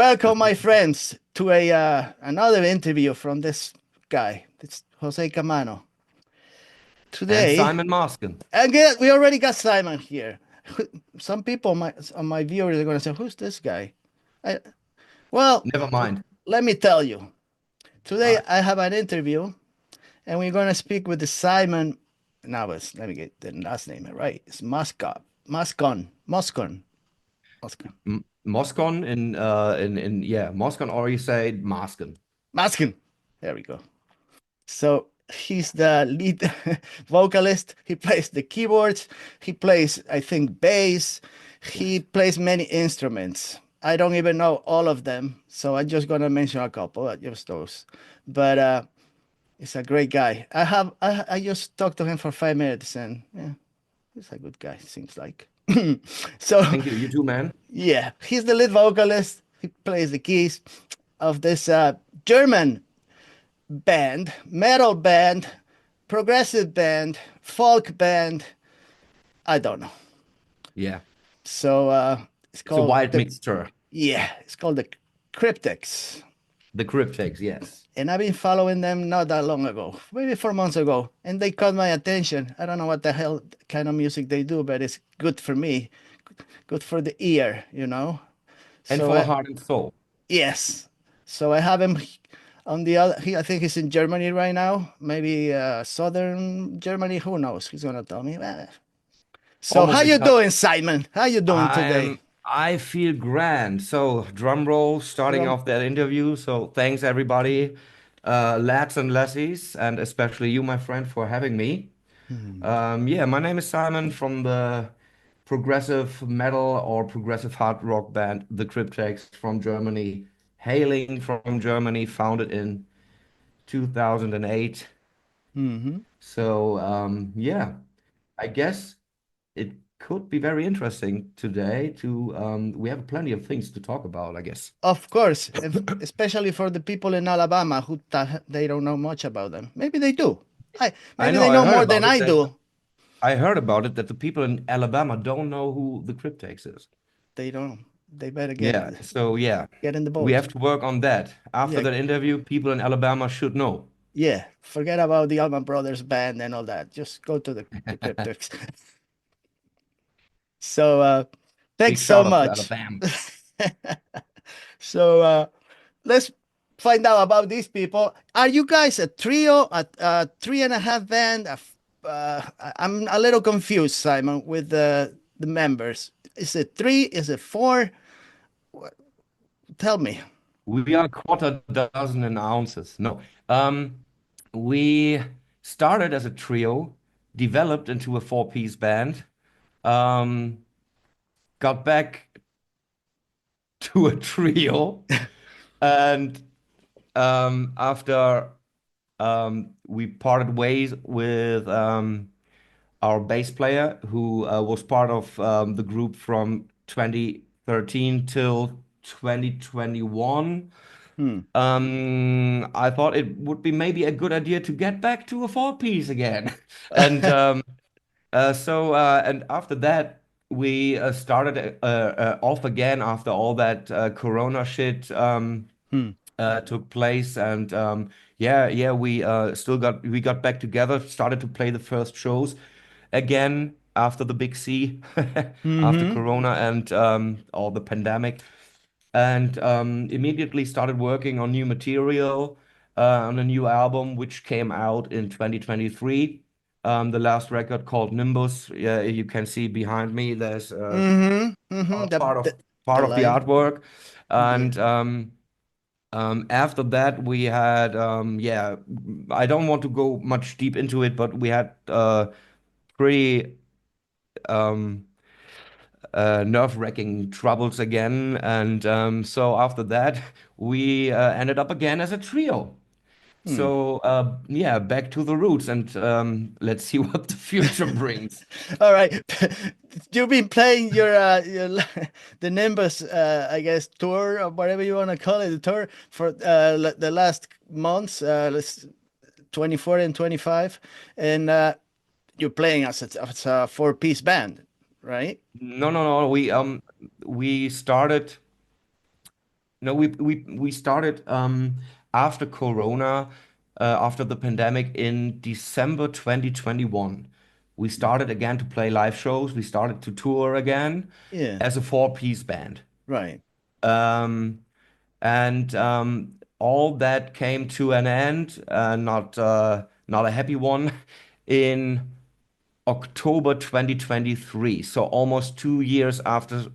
Welcome, my friends, to a another interview from this guy. It's Jose Camano. And Today, Simon Moskon. again, we already got Simon here. Some people, my viewers, are going to say, "Who's this guy?" I, well, Never mind. let me tell you. All Today, right. I have an interview, and we're going to speak with the Simon. Now, let me get the last name right. It's Moskon, Moskon Moskon, or you say Moskon. Moskin. There we go. So he's the lead vocalist. He plays the keyboards. He plays, I think, bass. He Yes. plays many instruments. I don't even know all of them, so I'm just gonna mention a couple, just those. But he's a great guy. I just talked to him for 5 minutes, and yeah, he's a good guy. Seems like. So Thank you. You too, man. yeah, he's the lead vocalist. He plays the keys of this German band, metal band, progressive band, folk band. I don't know. Yeah. So it's It's a called wild mixture. it's called the Cryptex. The Cryptex, yes. And I've been following them not that long ago, maybe 4 months ago, and they caught my attention. I don't know what the hell kind of music they do, but it's good for me, good for the ear. And So for the heart and soul. yes, so I have him on the other. I think he's in Germany right now, maybe southern Germany. Who knows? He's gonna tell me. So how Almost you exact. doing, Simon? How you doing today? I feel grand. So drum roll, starting Drum. off that interview. So thanks everybody, lads and lassies, and especially you, my friend, for having me. Hmm. Yeah, my name is Simon from the progressive metal or progressive hard rock band, The Cryptex from Germany, hailing from Germany, founded in 2008. Hmm. Yeah, I guess it could be very interesting today we have plenty of things to talk about, I guess. Of course, especially for the people in Alabama who they don't know much about them. Maybe they do. I Maybe know, they I know heard more than about it I that do. I heard about it that the people in Alabama don't know who The Cryptex is. They don't. They better Yeah, so yeah, get in the we boat. have to work on that. After Yeah, that interview, people in Alabama should know. yeah. Forget about the Allman Brothers band and all that. Just go to the Cryptics. So thanks Big so shout out to much. Alabama. So let's find out about these people. Are you guys a trio, a three and a half band? I'm a little confused, Simon, with the members. Is it three? Is it four? What- Tell me. We are quarter dozen in ounces. No. We started as a trio, developed into a four-piece band, um, got back to a trio, and after we parted ways with our bass player, who was part of the group from 2013 till 2021. Hmm. I thought it would be maybe a good idea to get back to a four-piece again. And and after that, we started off again after all that Corona shit Hmm. took place. And yeah, we got back together, started to play the first shows again after the big C, after Mm-hmm. Corona and all the pandemic, and immediately started working on new material, on a new album which came out in 2023. The last record called Nimbus. Yeah, you can see behind me. There's Mm-hmm. Mm-hmm. a part of The part of the lion. artwork, Yeah. and after that we had yeah. I don't want to go much deep into it, but we had pretty um, nerve-wracking troubles again. And so after that, we ended up again as a trio. Hmm. So yeah, back to the roots, and let's see what the future brings. All right. You've been playing your the Nimbus I guess tour or whatever you want to call it, the tour for the last months, 24 and 25, and you're playing as a four-piece band, right? No, no, no. We started No, we started after Corona, after the pandemic in December 2021. We Mm. started again to play live shows. We started to tour again Yeah, as a four-piece band. right. Um, and all that came to an end, not a happy one, in October 2023. So almost 2 years after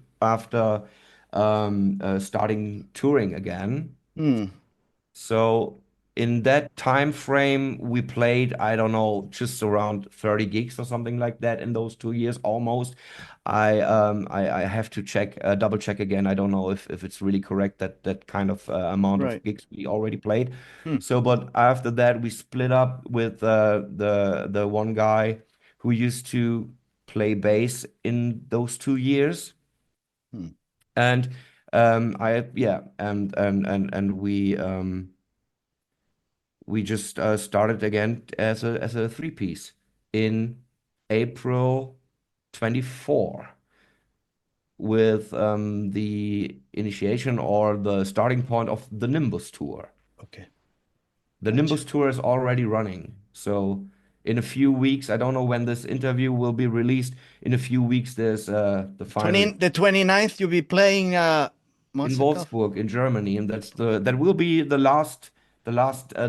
starting touring again. Hmm. So in that time frame, we played, I don't know, just around 30 gigs or something like that in those 2 years almost. I have to check, double check again. I don't know if it's really correct that that kind of amount of Right. gigs we already played. Hmm. So, but after that, we split up with the one guy who used to play bass in those 2 years. Hmm. And I yeah, and we just started again as a three piece in April 24 with the initiation or the starting point of the Nimbus tour. Okay. The Gotcha. Nimbus tour is already running. So in a few weeks, I don't know when this interview will be released. In a few weeks, there's the final 20, the 29th, you'll be playing in Moskov? Wolfsburg in Germany, and that will be the last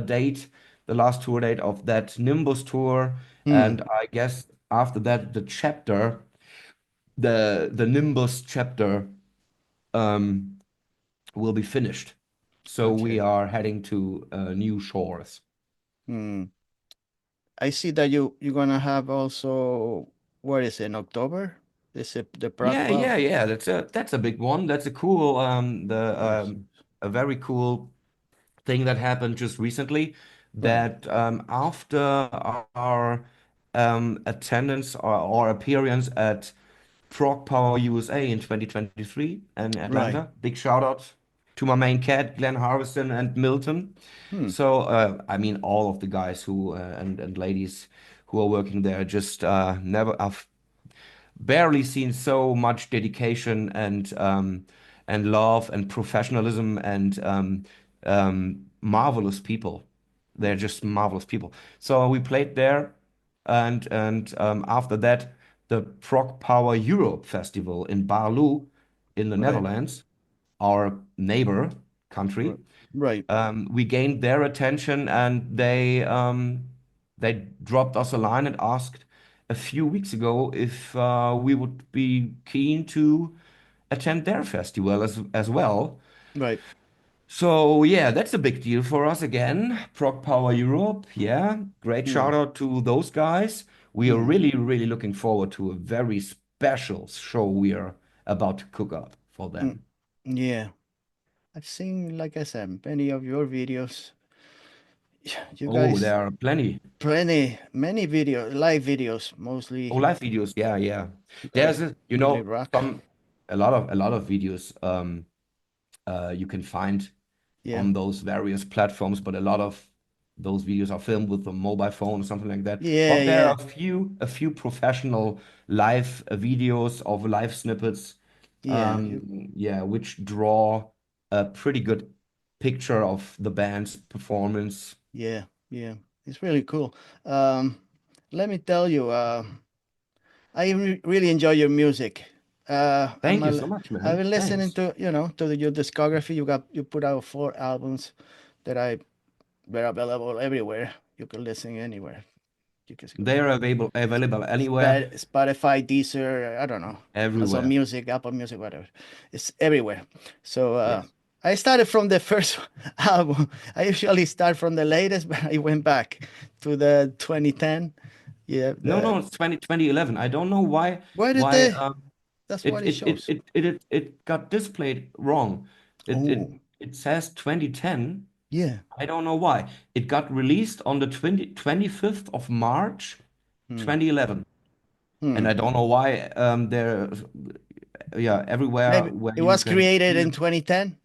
date, the last tour date of that Nimbus tour. Hmm. And I guess after that, the chapter, the Nimbus chapter, um, will be finished. So we Okay. are heading to new shores. Hmm. I see that you're gonna have also, what is it, in October? Is it the Prague Yeah, Power? yeah, yeah. That's a big one. That's a cool Yes. a very cool thing that happened just recently Right. that after our attendance or appearance at Prog Power USA in 2023 in Right. Atlanta. Big shout out to my main cat, Glenn Harvison and Milton. Hmm. So, I mean, all of the guys who and ladies who are working there just never. I've barely seen so much dedication and love and professionalism and marvelous people. They're Hmm. just marvelous people. So we played there, and after that, the Prog Power Europe Festival in Baarlo, in the Right. Netherlands, our neighbor Right. country. Right. We gained their attention, and they dropped us a line and asked a few weeks ago if we would be keen to attend their festival as well. Right. So yeah, that's a big deal for us again. Prog Power Europe, yeah, great Hmm. shout out to those guys. We are Hmm. really, really looking forward to a very special show we are about to cook up for Hmm. them. Yeah. I've seen, like I said, many of your videos. You Oh, guys, there are plenty. many live videos, Oh, mostly. live videos. Yeah, yeah. You There's guys you really know, rock. some a lot of videos you can find Yeah. on those various platforms, but a lot of those videos are filmed with a mobile phone or something like that. Yeah. But there are Yeah. a few professional live videos of live snippets, Yeah. You. yeah, which draw a pretty good picture of the band's performance. Yeah. Yeah. It's really cool. Um, Let me tell you. Really enjoy your music. Thank you so much, I've man. been listening Thanks. to your discography. You put out 4 albums that I were available everywhere. You can listen anywhere. You can go They're available anywhere, Spotify, Deezer, I don't know, Amazon everywhere. Music, Apple Music, whatever. It's everywhere. So Yes. I started from the first album. I usually start from the latest, but I went back to the 2010. Yeah, No, no, it's 2011. I don't know why did why they? That's what it shows. it got displayed wrong. Oh, It says 2010. yeah. I don't know why. It got released on the 25th of March Hmm. 2011. And I Hmm. don't know why there yeah, everywhere Maybe where it you was can created in hear 2010.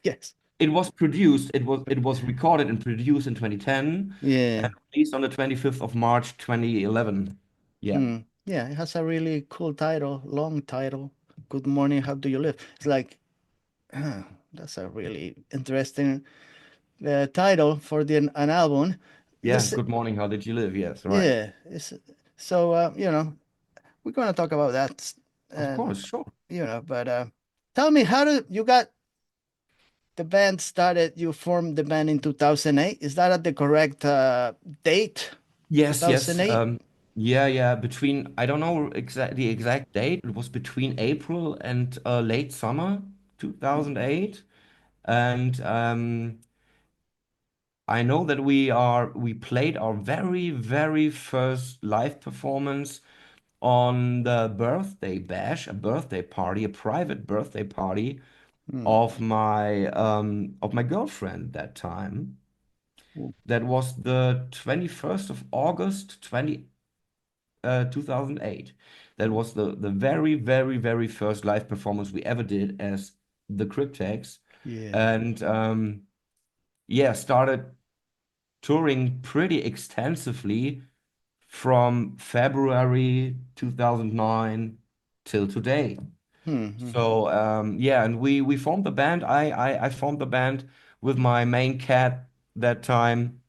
Yes. it was produced, it was recorded and produced in 2010 Yeah. and released on the 25th of March 2011. Yeah. Hmm. Yeah, it has a really cool title, long title. Good morning, how do you live? It's like That's a really interesting title for an album. Yeah, This, Good Morning, How Did You Live? Yes, right. yeah. So we're gonna talk about that, Of and course, sure. but tell me, how did you got the band started? You formed the band in 2008. Is that at the correct date? Yes, yes. 2008. Yeah, yeah. Between, I don't know the exact date. It was between April and late summer 2008. And I know that we played our very, very first live performance on the birthday bash, a birthday party, a private birthday party Hmm. of my girlfriend that time. That was the 21st of August 2008. That was the very, very, very first live performance we ever did as the Cryptex. Yeah. And yeah, started touring pretty extensively from February 2009 till today. Hmm. So yeah, and we formed the band. I formed the band with my main cat that time,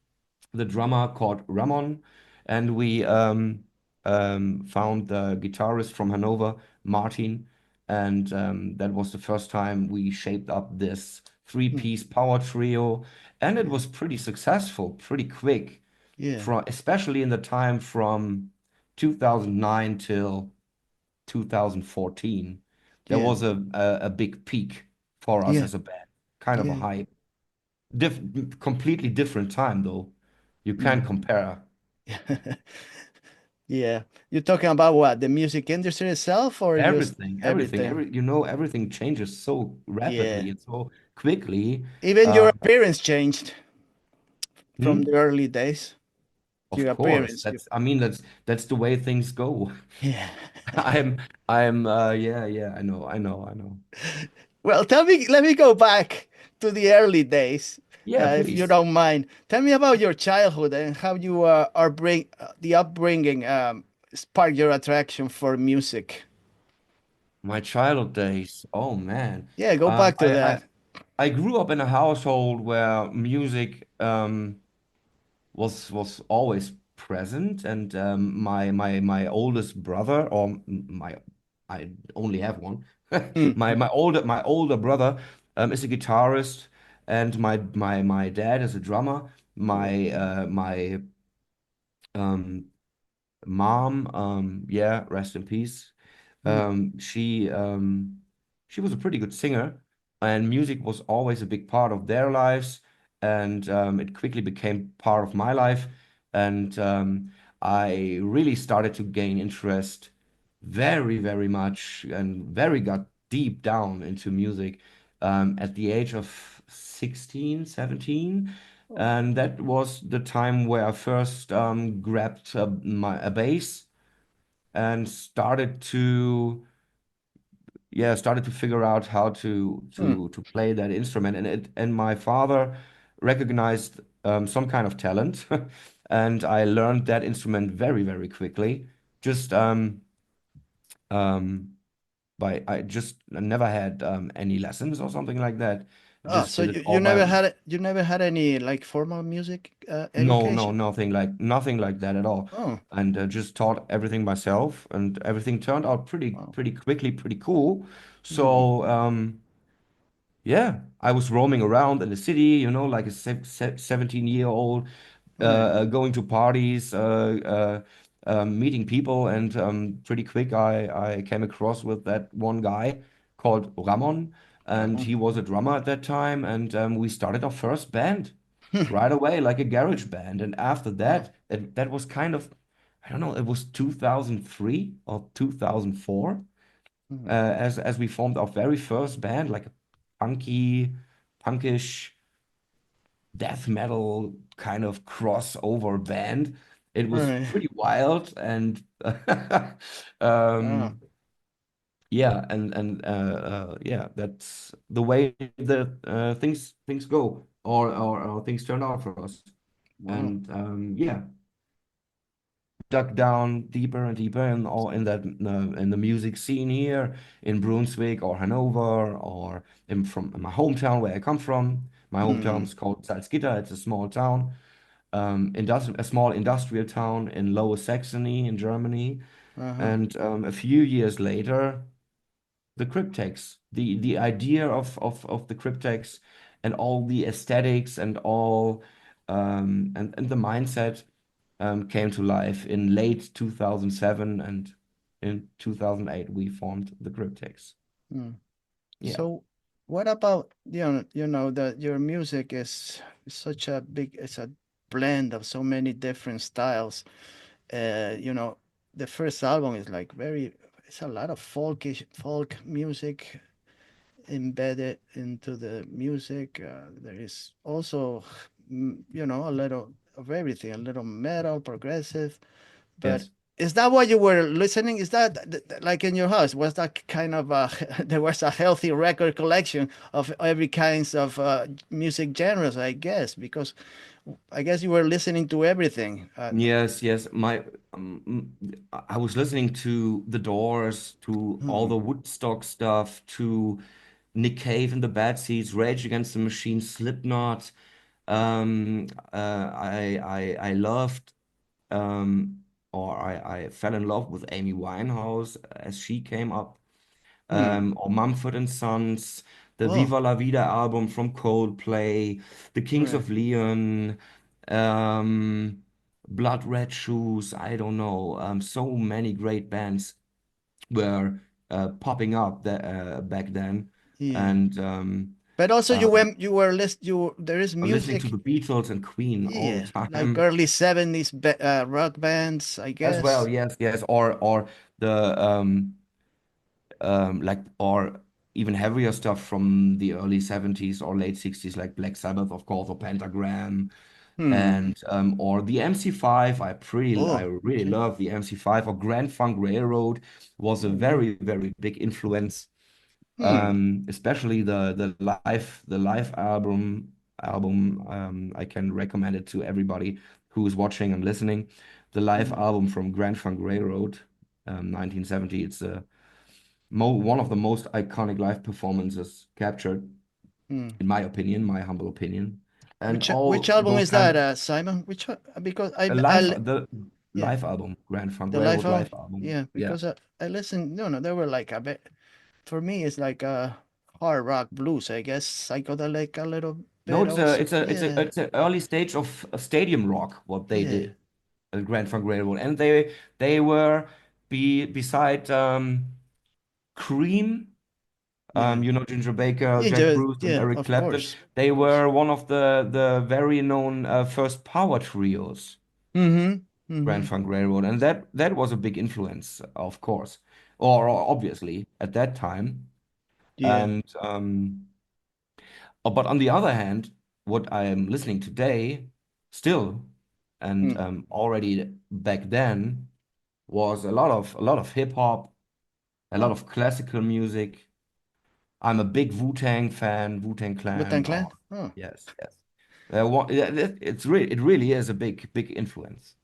the drummer called Ramon, and we found the guitarist from Hanover, Martin, and that was the first time we shaped up this Hmm. three-piece power trio, and it Yeah. was pretty successful, pretty quick, Yeah. from especially in the time from 2009 till 2014. There Yeah. was a big peak for us Yeah. as a band, kind of a Yeah. high, completely different time though. You can't Hmm. compare. Yeah. You're talking about what? The music industry itself or just everything? Everything changes so Yeah. rapidly and so quickly. Even your Uh, appearance changed from the hmm? early days. Of Your course, appearance. I mean, that's the way things go. Yeah. I'm, yeah, yeah, I know. Well, let me go back to the early days, Yeah, if you please. don't mind. Tell me about your childhood and how you are the upbringing sparked your attraction for music. My childhood days. Oh man. Yeah, go Um, back to I, I, that. I grew up in a household where music, was always present, and my oldest brother, or my I only have one. Hmm. My older brother is a guitarist, and my dad is a drummer. Yeah. My um mom, yeah, rest in peace. Hmm. She was a pretty good singer, and music was always a big part of their lives, and it quickly became part of my life, and I really started to gain interest very, very much, and very got deep down into music at the age of 16, 17. Oh. And that was the time where I first grabbed a bass and started to figure out how to Hmm. to to play that instrument. And my father recognized some kind of talent, and I learned that instrument very, very quickly. Just um, I just never had any lessons or something like that. Oh, Just so did it all by. you never had any like formal music No, no, education? nothing like that at all. Oh, And just taught everything myself, and everything turned out wow. pretty quickly, pretty cool. Hmm. So yeah, I was roaming around in the city, like a 17-year-old, Right. going to parties, meeting people, and pretty quick I came across with that one guy called Ramon, and Uh-huh. he was a drummer at that time, and we started our first band right away, like a garage band. And after Wow. that, that was kind of, I don't know, it was 2003 or 2004, Hmm. as we formed our very first band, like a punkish death metal kind of crossover band. It was Right. pretty wild, and Wow. um, yeah, yeah, that's the way that things go, or things turned out for us. Wow. And yeah, dug down deeper and deeper in all in that in the music scene here in Brunswick or Hanover or from my hometown where I come from. My hometown Mm. is called Salzgitter. It's a small town, a small industrial town in Lower Saxony in Germany. Uh-huh. And a few years later, the cryptex, the idea of the cryptex and all the aesthetics and all and the mindset came to life in late 2007, and in 2008 we formed the cryptex. Mm. Yeah. So what about, that your music is such a big, it's a blend of so many different styles. Uh, you know, the first album is like it's a lot of folk music embedded into the music. There is also, a little of everything, a little metal, progressive. But Yes. is that what you were listening? Is that like in your house? Was that kind of there was a healthy record collection of every kinds of music genres, I guess, because I guess you were listening to everything. Yes, yes. I was listening to The Doors, to all Hmm, the Woodstock stuff, to Nick Cave and the Bad Seeds, Rage Against the Machine, Slipknot. I loved um, I fell in love with Amy Winehouse as she came up, hmm. or Mumford and Sons, the Oh, Viva La Vida album from Coldplay, the Kings right. of Leon, um, Blood Red Shoes. I don't know. So many great bands were popping up back then, Yeah. and But also uh, you were there is listening to music, the Beatles and Queen all the yeah, like time early 70s rock bands, I as well. guess. Yes, yes, or the like or even heavier stuff from the early 70s or late 60s, like Black Sabbath, of course, or Pentagram, Hmm. and or the MC5. I Oh, really okay. love the MC5, or Grand Funk Railroad was a Oh, yeah. very, very big influence. Hmm. Especially the live album. I can recommend it to everybody who is watching and listening. The live Hmm. album from Grand Funk Railroad, 1970. It's one of the most iconic live performances captured, Hmm. in my opinion, my humble opinion. And Which all album those is kind that, of Simon? Which one? Because the yeah, live album, Grand Funk the live Railroad album. live album. Yeah, Yeah. because I listened. No, no, they were like a bit. For me, it's like a hard rock blues. I guess psychedelic a little No, bit it's a also. it's a it's a Yeah, it's an early stage of stadium rock what they yeah, did at Grand Funk Railroad, and they were beside Cream, yeah. Ginger Baker, Jack Yeah, Bruce, and yeah, Eric of Clapton. course, They of course. were one of the very known first power trios, Mm-hmm. Grand Mm-hmm. Funk Railroad, and that was a big influence, of course, or obviously at that time. Yeah. And but on the other hand, what I am listening today, still, and Mm. already back then, was a lot of hip hop, a lot Oh, of classical music. I'm a big Wu-Tang fan, Wu-Tang Wu-Tang Clan. Clan. Oh, Oh, yes, yes. Yeah, it really is a big influence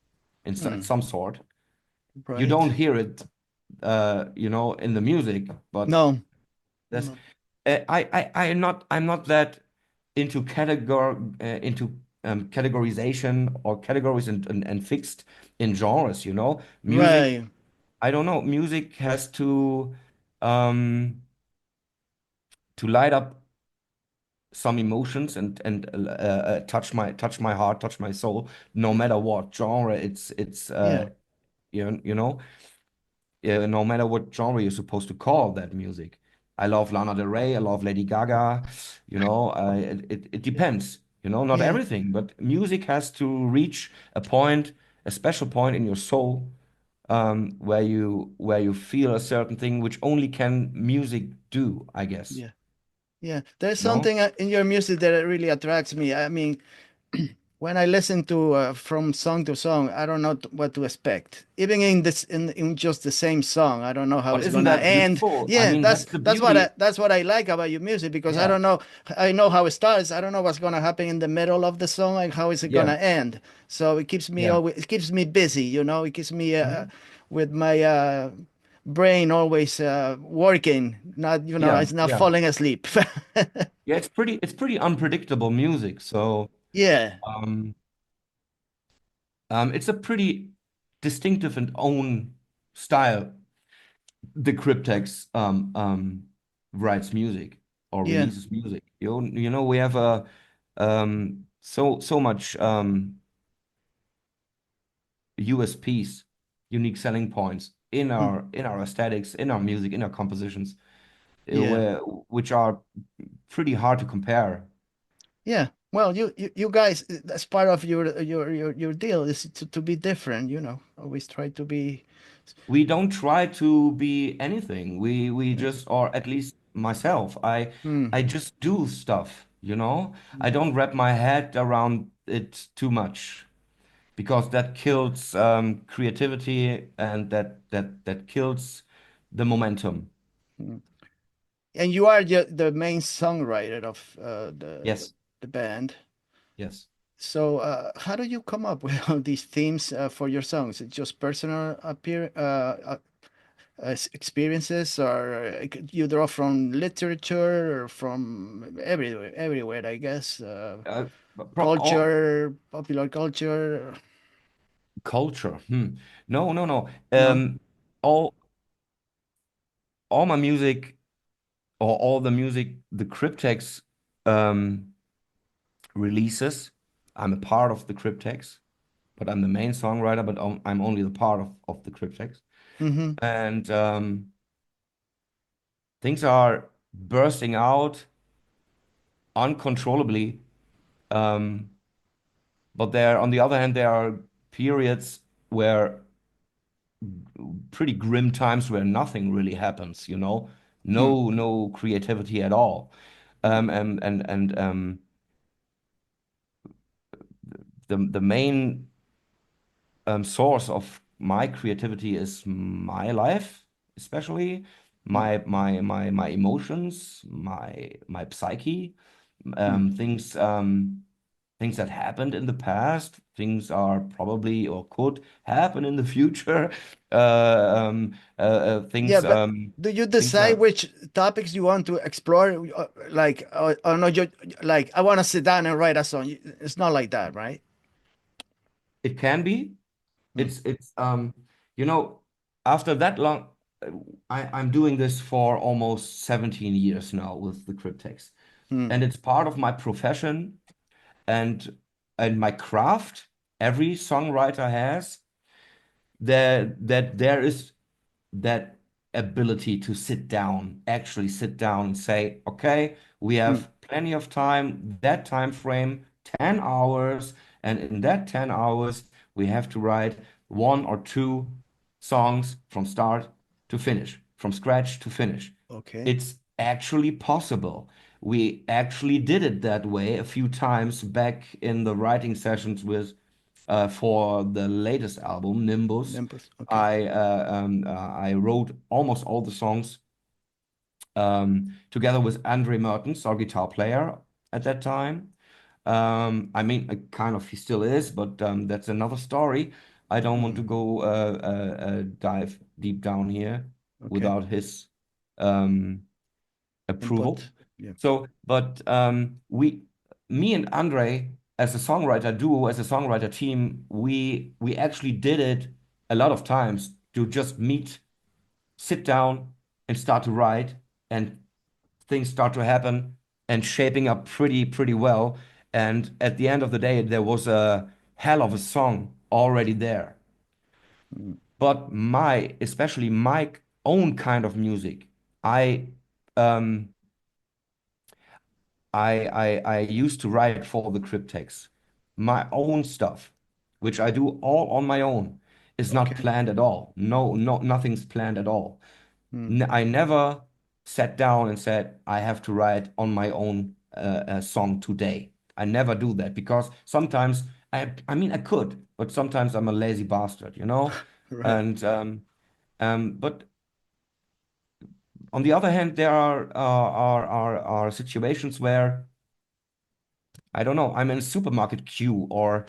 in hmm. some sort. You don't Right. hear it, in the music, but No, that's no. I'm not that into categorization or categories and fixed in genres. Music, Right. I don't know. Music has um to light up some emotions and touch my heart, touch my soul, no matter what genre it's Yeah. you know no matter what genre you're supposed to call that music. I love Lana Del Rey, I love Lady Gaga, it depends, not Yeah. everything, but music has to reach a point, a special point in your soul, where you feel a certain thing which only can music do, I guess. Yeah. Yeah. There's You know? something in your music that really attracts me. I mean, when I listen to from song to song, I don't know what to expect. Even in this in just the same song, I don't know how But it's isn't gonna that end. beautiful? I Yeah, mean, that's the beauty. that's what I like about your music because I Yeah, don't know. I know how it starts. I don't know what's gonna happen in the middle of the song and how is it yeah, gonna end. So it keeps me yeah. always it keeps me busy. You know, it keeps me Mhm. with my brain always working. Not Yeah, it's not yeah. falling asleep. Yeah, it's pretty unpredictable music. So, Yeah. um, it's a pretty distinctive and own style. The Cryptex writes music or Yeah. releases music. You know, we have a so much USPs, unique selling points Mm. in our aesthetics, in our music, in our compositions, Yeah. where which are pretty hard to compare. Yeah. Well, you guys, that's part of your deal is to be different, Always try to be. We don't try to be anything. We Yeah. just, or at least myself, Mm, I just do stuff, you know? I mm, don't wrap my head around it too much because that kills creativity and that kills the momentum. mm. And you are the main songwriter of Yes, the band. yes. So, how do you come up with all these themes for your songs? It's just personal experiences, or you draw from literature or from everywhere, I guess. All Culture, popular culture. culture. Hmm. No, no, no. No. All all my music or all the music the Cryptex um releases. I'm a part of the Cryptex, but I'm the main songwriter, but I'm only the part of the Cryptex. Mm-hmm. And things are bursting out uncontrollably. Um, but there, on the other hand, there are periods where pretty grim times where nothing really happens, you know, Hmm. no creativity at all. Hmm. The main source of my creativity is my life, especially Hmm. my emotions, my psyche, Hmm. things things that happened in the past, things are probably or could happen in the future, Yeah, things but do you things decide that which topics you want to explore? Like, or no, you like, I want to sit down and write a song. It's not like that, right? it can be. Hmm. It's you know, after that long, I'm doing this for almost 17 years now with the Cryptex, Hmm. and it's part of my profession and my craft. Every songwriter has that there is that ability to sit down, actually sit down and say, okay, we Hmm. have plenty of time, that time frame, 10 hours, and in that 10 hours, we have to write one or two songs from start to finish, from scratch to finish. Okay. It's actually possible. We actually did it that way a few times back in the writing sessions with for the latest album, Nimbus. Nimbus. Okay. I wrote almost all the songs together with Andre Mertens, our guitar player at that time. I mean, kind of he still is, but that's another story. I don't want Hmm. to go dive deep down here Okay. without his um, approval. Input. Yeah. So, but me and Andre, as a songwriter duo, as a songwriter team, we actually did it a lot of times to just meet, sit down, and start to write, and things start to happen and shaping up pretty well. And at the end of the day, there was a hell of a song already there. Hmm. But especially my own kind of music, I um I used to write for the Cryptex. My own stuff, which I do all on my own, is not Okay. planned at all. No, nothing's planned at all. Hmm. I never sat down and said, I have to write on my own a song today. I never do that because sometimes I mean I could, but sometimes I'm a lazy bastard, you know? Right. And but on the other hand, there are situations where I don't know, I'm in a supermarket queue or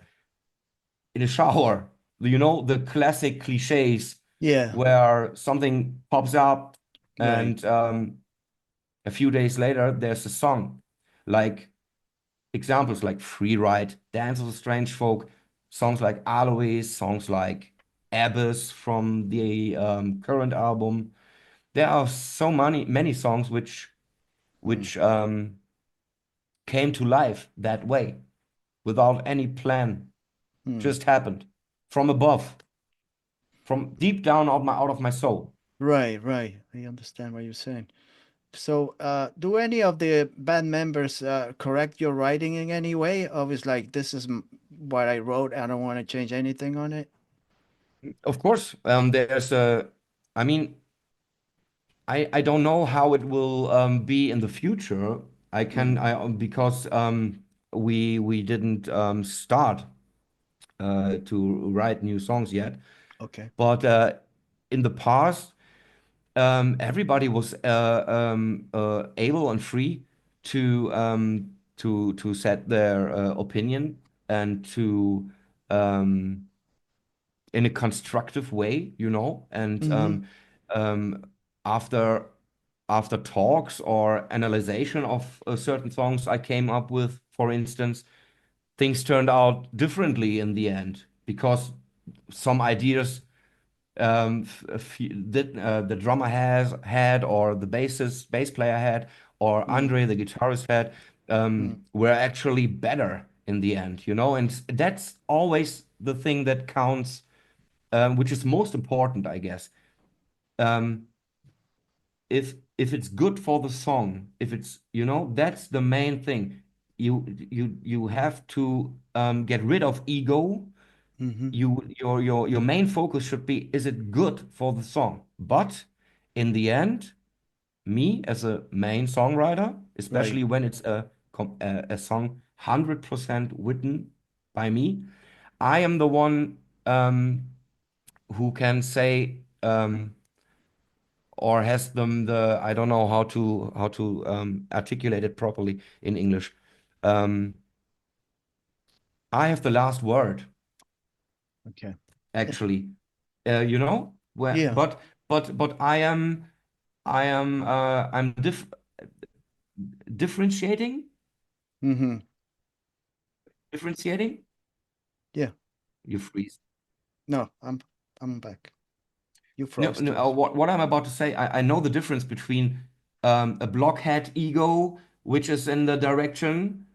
in a shower, you know, the classic cliches Yeah. where something pops up Right. and a few days later there's a song. Like examples like Free Ride, Dance of the Strange Folk, songs like Alois, songs like Abyss from the current album. There are so many songs Hmm. which came to life that way without any plan, Hmm. just happened from above, from deep down out of my soul. Right. Right. I understand what you're saying. So, do any of the band members correct your writing in any way? Or is like, this is what I wrote. I don't want to change anything on it. Of course, there's a, I mean, I don't know how it will be in the future. I can Hmm. I because we didn't start to write new songs yet, Okay. but in the past, everybody was able and free to set their opinion and to um, in a constructive way, you know, and Mm-hmm. um, after after talks or analyzation of certain songs I came up with, for instance, things turned out differently in the end because some ideas that the drummer has had or the bass player had or Mm-hmm. Andre the guitarist had were actually better in the end, you know, and that's always the thing that counts, which is most important, I guess. Um, if it's good for the song, if it's, you know, that's the main thing. You have to get rid of ego. Mm-hmm. Your main focus should be, is it good for the song? But in the end, me as a main songwriter, Right. especially when it's a song 100% written by me, I am the one who can say or has them the, I don't know how to articulate it properly in English. Um, I have the last word, Okay. Yeah. actually. You know, where, Yeah. but I'm differentiating, Mm-hmm. differentiating. Yeah. You freeze. No, I'm back. You No, froze no. twice. What I'm about to say, I know the difference between a blockhead ego, which is in the direction,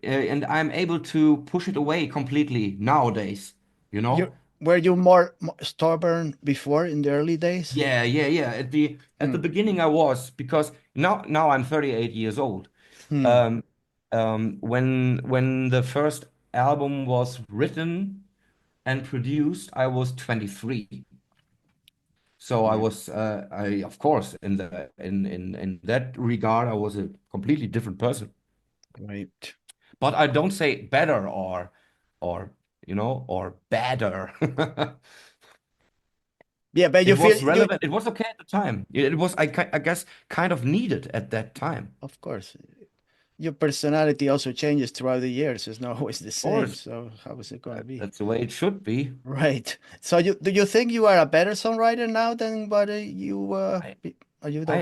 and I'm able to push it away completely nowadays. You You know? were you more stubborn before in the early days? Yeah. At the Hmm. beginning, I was because now I'm 38 years old. Hmm. Um, when the first album was written and produced, I was 23. So I Yeah. was, I of course, in that regard, I was a completely different person. Right. But I don't say better or you know or badder. Yeah, but you It feel was you. relevant. It was okay at the time. It was, I guess, kind of needed at that time. Of course, your personality also changes throughout the years. It's not always the Of same. course, So how is it going to be? that's the way it should be. Right. So you do you think you are a better songwriter now than what I, are you the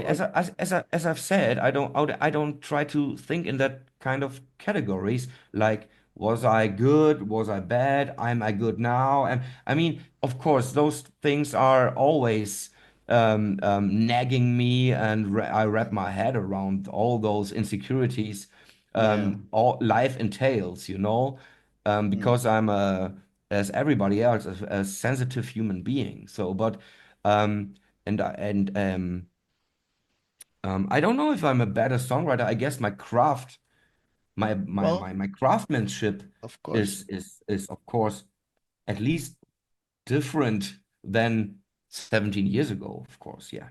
as I've said, I don't try to think in that kind of categories. Like, was I good? Was I bad? Am I good now? And I mean, of course, those things are always nagging me, and I wrap my head around all those insecurities yeah. all life entails, you know, Mm. because I'm as everybody else, a sensitive human being. So, but and I don't know if I'm a better songwriter. I guess my craft, Well, my craftsmanship of course. is of course at least different than 17 years ago. Of course, yeah.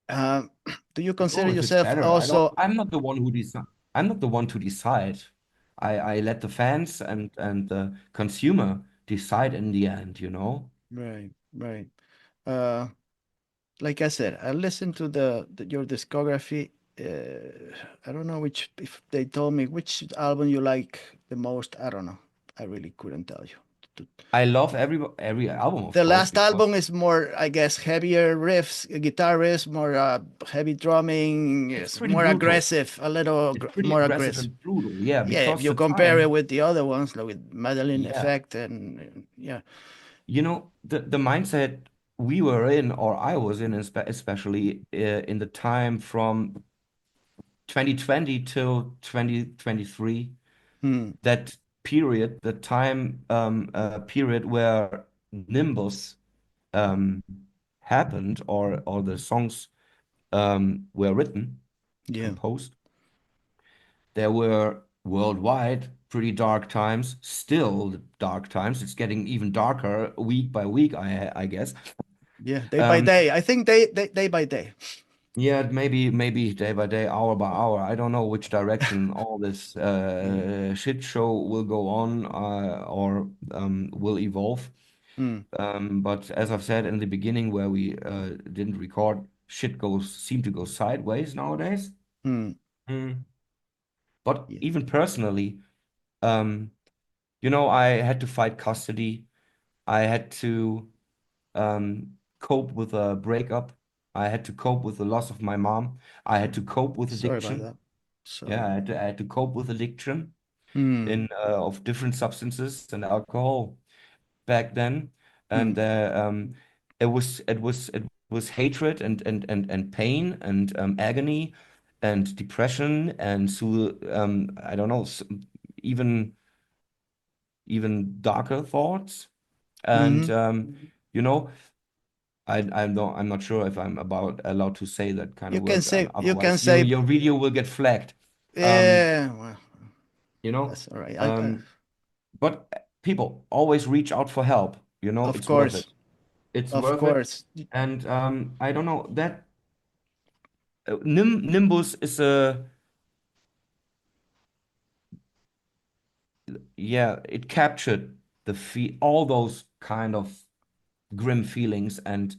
Um, do you I don't consider know if it's yourself better. also I'm not the one who decides. I'm not the one to decide. I let the fans and the consumer decide in the end, you know? Right, right. Uh, like I said, I listened to your discography. I don't know which if they told me which album you like the most. I don't know. I really couldn't tell you. I love every album, of The course, last because album is more, I guess, heavier riffs, guitar riffs, more heavy drumming, it's it's pretty more brutal. aggressive, a little It's pretty more aggressive aggressive. and brutal. Yeah, Yeah, if because you the compare it time, with the other ones, like with Madeline yeah, Effect and yeah. you know, the mindset we were in, or I was in, especially in the time from 2020 till 2023, Hmm. that period, the time period where Nimbus um, happened, or the songs were written, Yeah. composed, there were worldwide pretty dark times, still dark times. It's getting even darker week by week, I guess. Yeah. Day by Um, day. I think day by day. yeah, maybe day by day, hour by hour. I don't know which direction all this Yeah. shit show will go on, or will evolve. Hmm. But as I've said in the beginning, where we didn't record, shit goes seem to go sideways nowadays. Hmm. Mm. But Yeah. even personally, um, I had to fight custody. I had to cope with a breakup. I had to cope with the loss of my mom. I had to cope with Sorry about addiction. that. Yeah, Sorry. I had to cope with addiction Hmm. in of different substances and alcohol back then. Hmm. And it was hatred and pain and agony and depression and I don't know, even even darker thoughts. Hmm. And you know, I'm not sure if I'm about allowed to say that kind of word. You can Otherwise, say your video will get flagged. Um, yeah. Well, you know, that's all right. um, but people always reach out for help. Of It's worth course. it. It's Of worth it. course. And I don't know that Nimbus is yeah, it captured all those kind of grim feelings and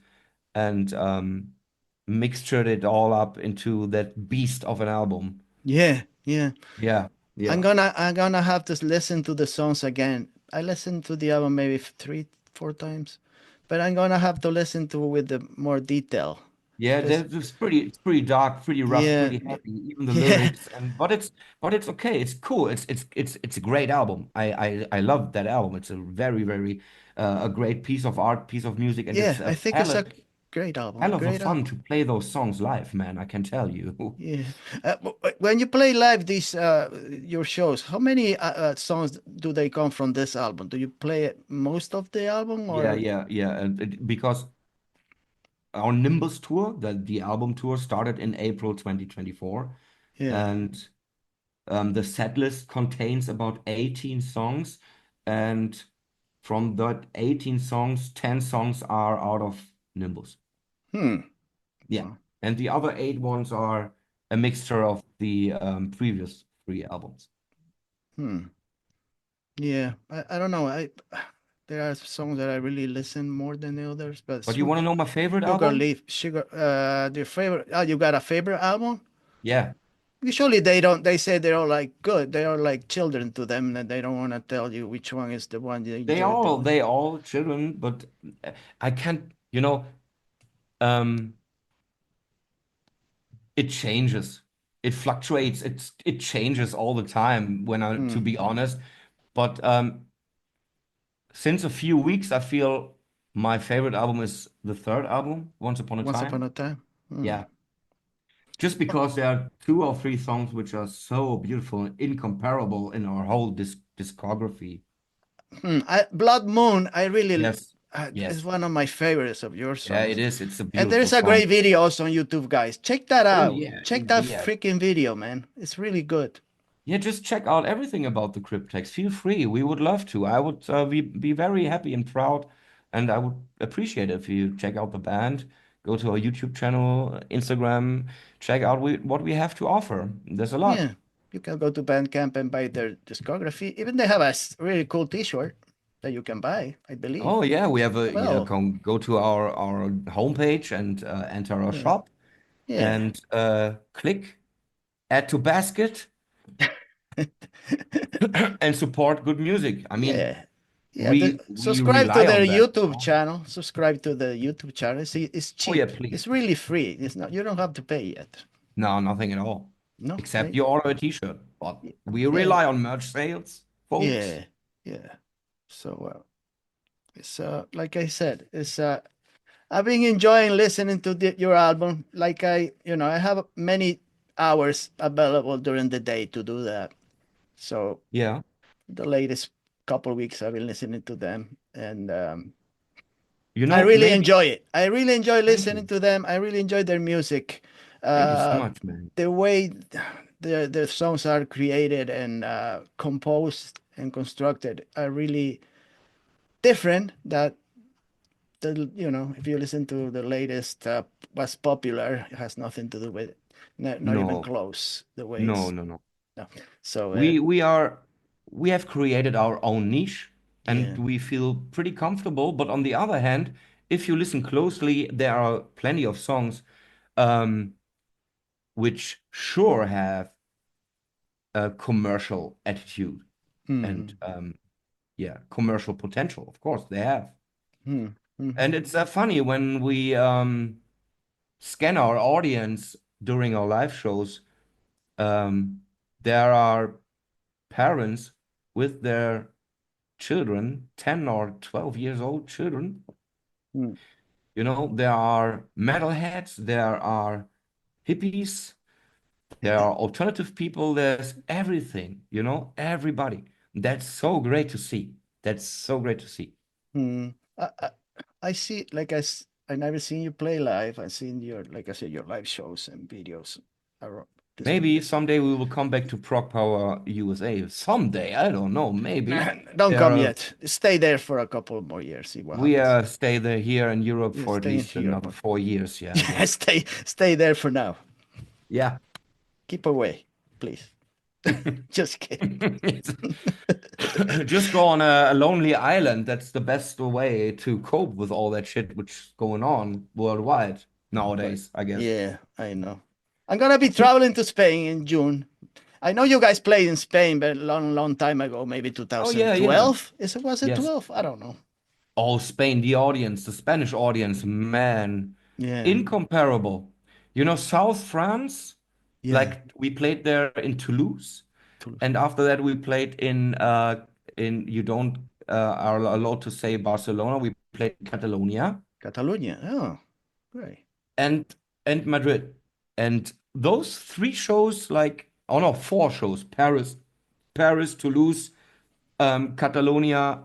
mixtured it all up into that beast of an album. Yeah. Yeah. Yeah, yeah. I'm gonna have to listen to the songs again. I listened to the album maybe three, 4 times, but I'm gonna have to listen to with the more detail Yeah, because it's pretty dark, pretty rough, yeah, pretty heavy, even the yeah, lyrics, and but it's okay. It's cool. It's a great album. I love that album. It's a very a great piece of art, piece of music, and it's yeah. a I think it's a great album. hell of a Great album. fun to play those songs live, man. I can tell you. Yeah. When you play live these your shows, how many songs do they come from this album? Do you play most of the album Yeah, or yeah, yeah. And because our Nimbus tour, the album tour, started in April 2024, yeah? and the set list contains about 18 songs, and from that 18 songs, 10 songs are out of Nimbus. Hmm. Yeah. Wow. And the other eight ones are a mixture of the previous three albums. Hmm. Yeah. I don't know. I there are songs that I really listen more than the others, but But you want to know my favorite Sugar album? Leaf, Sugar. The favorite. Oh, you got a favorite album? Yeah. Usually they don't. They say they're all like good. They are like children to them, and they don't want to tell you which one is the one they They enjoy the all most. they all children, but I can't, um, it changes. It fluctuates. It changes all the time to Hmm. be honest. But since a few weeks, I feel my favorite album is the third album, Once Upon a Once upon Time. a time. Hmm. Yeah. Just because there are two or three songs which are so beautiful and incomparable in our whole discography. Hmm. Blood Moon. I really. Yes. Is Yes. one of my favorites of your Yeah, songs. it is. It's a And beautiful there's a song. great video also on YouTube, guys. Check that Oh out. yeah. Check that Yeah. freaking video, man. It's really good. Yeah, just check out everything about the Cryptex. Feel free. We would love to. I would be very happy and proud, and I would appreciate it if you check out the band, go to our YouTube channel, Instagram, check out what we have to offer. There's a lot. Yeah. You can go to Bandcamp and buy their discography. Even they have a really cool T-shirt that you can buy, I Oh believe. yeah, we have a you Well, can go to our homepage and enter our yeah, shop yeah, and click add to basket and support good music. I mean, yeah, yeah. The, we subscribe to rely their on that. YouTube channel. Subscribe to the YouTube channel. See, it's Oh yeah, cheap. please. It's really free. It's not. You don't have to pay yet. No, nothing at all. No, Except I, you order a t-shirt. But we yeah, rely on merch sales, folks. yeah, yeah. So, it's like I said, it's I've been enjoying listening to your album. Like I have many hours available during the day to do that. So Yeah. the latest couple of weeks I've been listening to them, and You I know, really maybe enjoy it. I really enjoy thank listening you. to them. I really enjoy their music. Thank you so Uh, much, man. the way the songs are created and composed and constructed are really different. That if you listen to the latest what's popular, it has nothing to do with it. Not even No, close the way no, it's no, no. no. So We have created our own niche and yeah. we feel pretty comfortable. But on the other hand, if you listen closely, there are plenty of songs um, which sure have a commercial attitude and Hmm. yeah, commercial potential. Of course, they have. Hmm. Hmm. And it's funny when we scan our audience during our live shows. Um, there are parents with their children, 10 or 12 years old children. Hmm. You know, there are metalheads, there are hippies, there are alternative people, there's everything, everybody. That's so great to see. That's so great to see. Hmm. I, I, I see. I never seen you play live. I seen your, like I said, your live shows and videos. This Maybe someday we will come back to Prog Power USA. Someday, I don't know, maybe. don't There come are yet. Stay there for a couple more years. See what we happens. stay there here in Europe Yeah, for at stay in least here, another but 4 years, yeah, I guess. stay there for now. Yeah. Keep away, please. Just kidding. Just go on a lonely island. That's the best way to cope with all that shit which is going on worldwide But nowadays, I guess. yeah, I know. I'm gonna be traveling to Spain in June. I know you guys played in Spain, but a long, long time ago, maybe Oh yeah, yeah. 2012. Was it Yes. 12? I don't know. Oh, Spain, the audience, the Spanish audience, man, Yeah, incomparable. You know, South France, yeah. like we played there in Toulouse, Toulouse. and after that we played in you don't are allowed to say Barcelona. We played in Catalonia Catalonia. Oh, great. and Madrid. And those three shows, like oh no, four shows, Paris, Toulouse, Catalonia,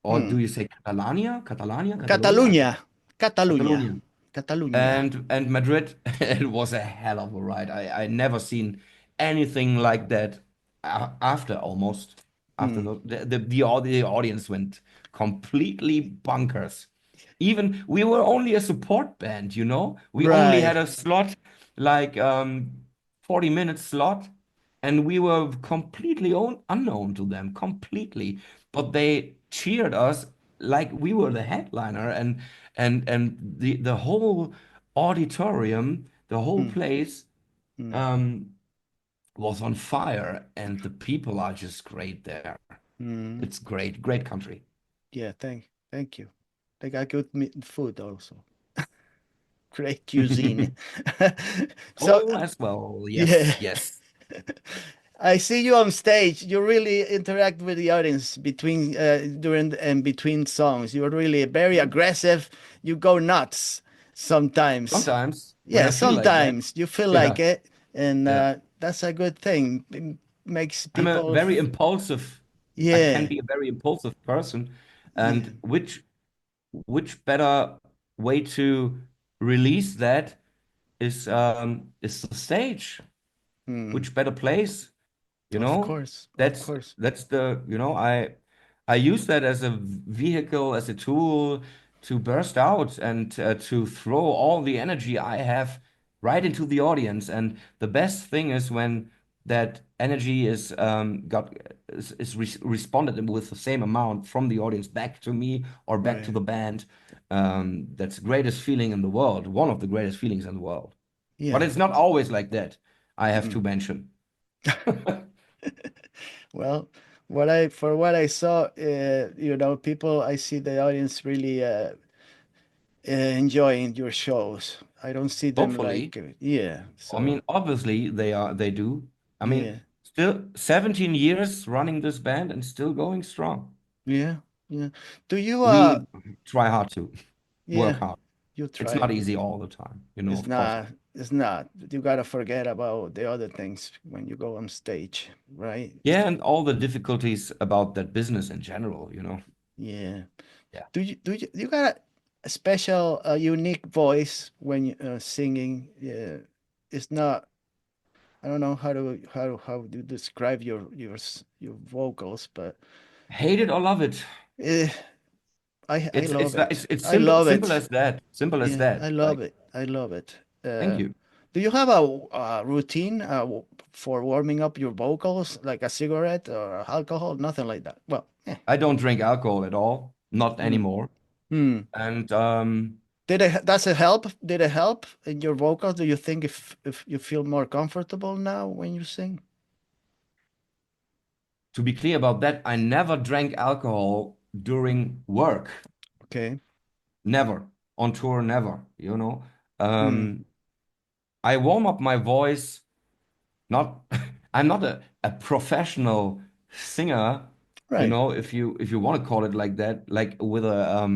or Hmm. do you say Catalonia? Catalonia? Catalonia? Catalunya. Catalunya. Catalonia. Catalunya. And Madrid, it was a hell of a ride. I never seen anything like that after almost after Hmm. the audience went completely bonkers. Even we were only a support band, you know? We only had Right. a slot like 40 minutes slot and we were completely unknown to them, completely. But they cheered us like we were the headliner and the whole auditorium, the whole Hmm. place Hmm. um, was on fire, and the people are just great there. Hmm. It's great, great country. Yeah, thank you. They got good meat food also. Great cuisine. So, Oh, as well. yeah. Yes, yes. I see you on stage. You really interact with the audience during and between songs. You're really very aggressive. You go nuts sometimes. Sometimes when Yeah, I feel like that. sometimes you feel like Yeah, it, and yeah. that's a good thing. It makes I'm a people, very impulsive. I can yeah, be a very impulsive person, yeah, and which better way to release that is the stage. hmm, Which better place, you of know? course, of That's course, that's the, I use that as a vehicle, as a tool to burst out and to throw all the energy I have right into the audience. And the best thing is when that energy is responded with the same amount from the audience back to me or back to Right. the band. That's the greatest feeling in the world, one of the greatest feelings in the world. But Yeah. it's not always like that, I have Mm. to mention. Well, what I saw, people, I see the audience really enjoying your shows. I don't see them Hopefully, like, yeah. I So mean, obviously they do. I yeah, mean, still 17 years running this band and still going strong. yeah, yeah. Do you We try hard to work yeah, hard. you It's try. not easy all the time, It's of course. not, it's not. You gotta forget about the other things when you go on stage, right? Yeah, and all the difficulties about that business in general, Yeah. Yeah. You got a special, unique voice when you singing? Yeah. It's not. I don't know how to describe your vocals, but Hate it or love it. eh, I It's love it's that it. it's I simple love simple it. as that. Simple as Yeah, I that. love Like, it. I love it. thank you. Do you have a routine for warming up your vocals, like a cigarette or alcohol? Nothing like that. Well, yeah. I don't drink alcohol at all, not Hmm. anymore. Hmm. And Does it help? Did it help in your vocals? Do you think if you feel more comfortable now when you sing? to be clear about that, I never drank alcohol during work. Okay. Never. On tour, never. Hmm. Um, I warm up my voice, not I'm not a professional singer, Right. if you want to call it like that, like with a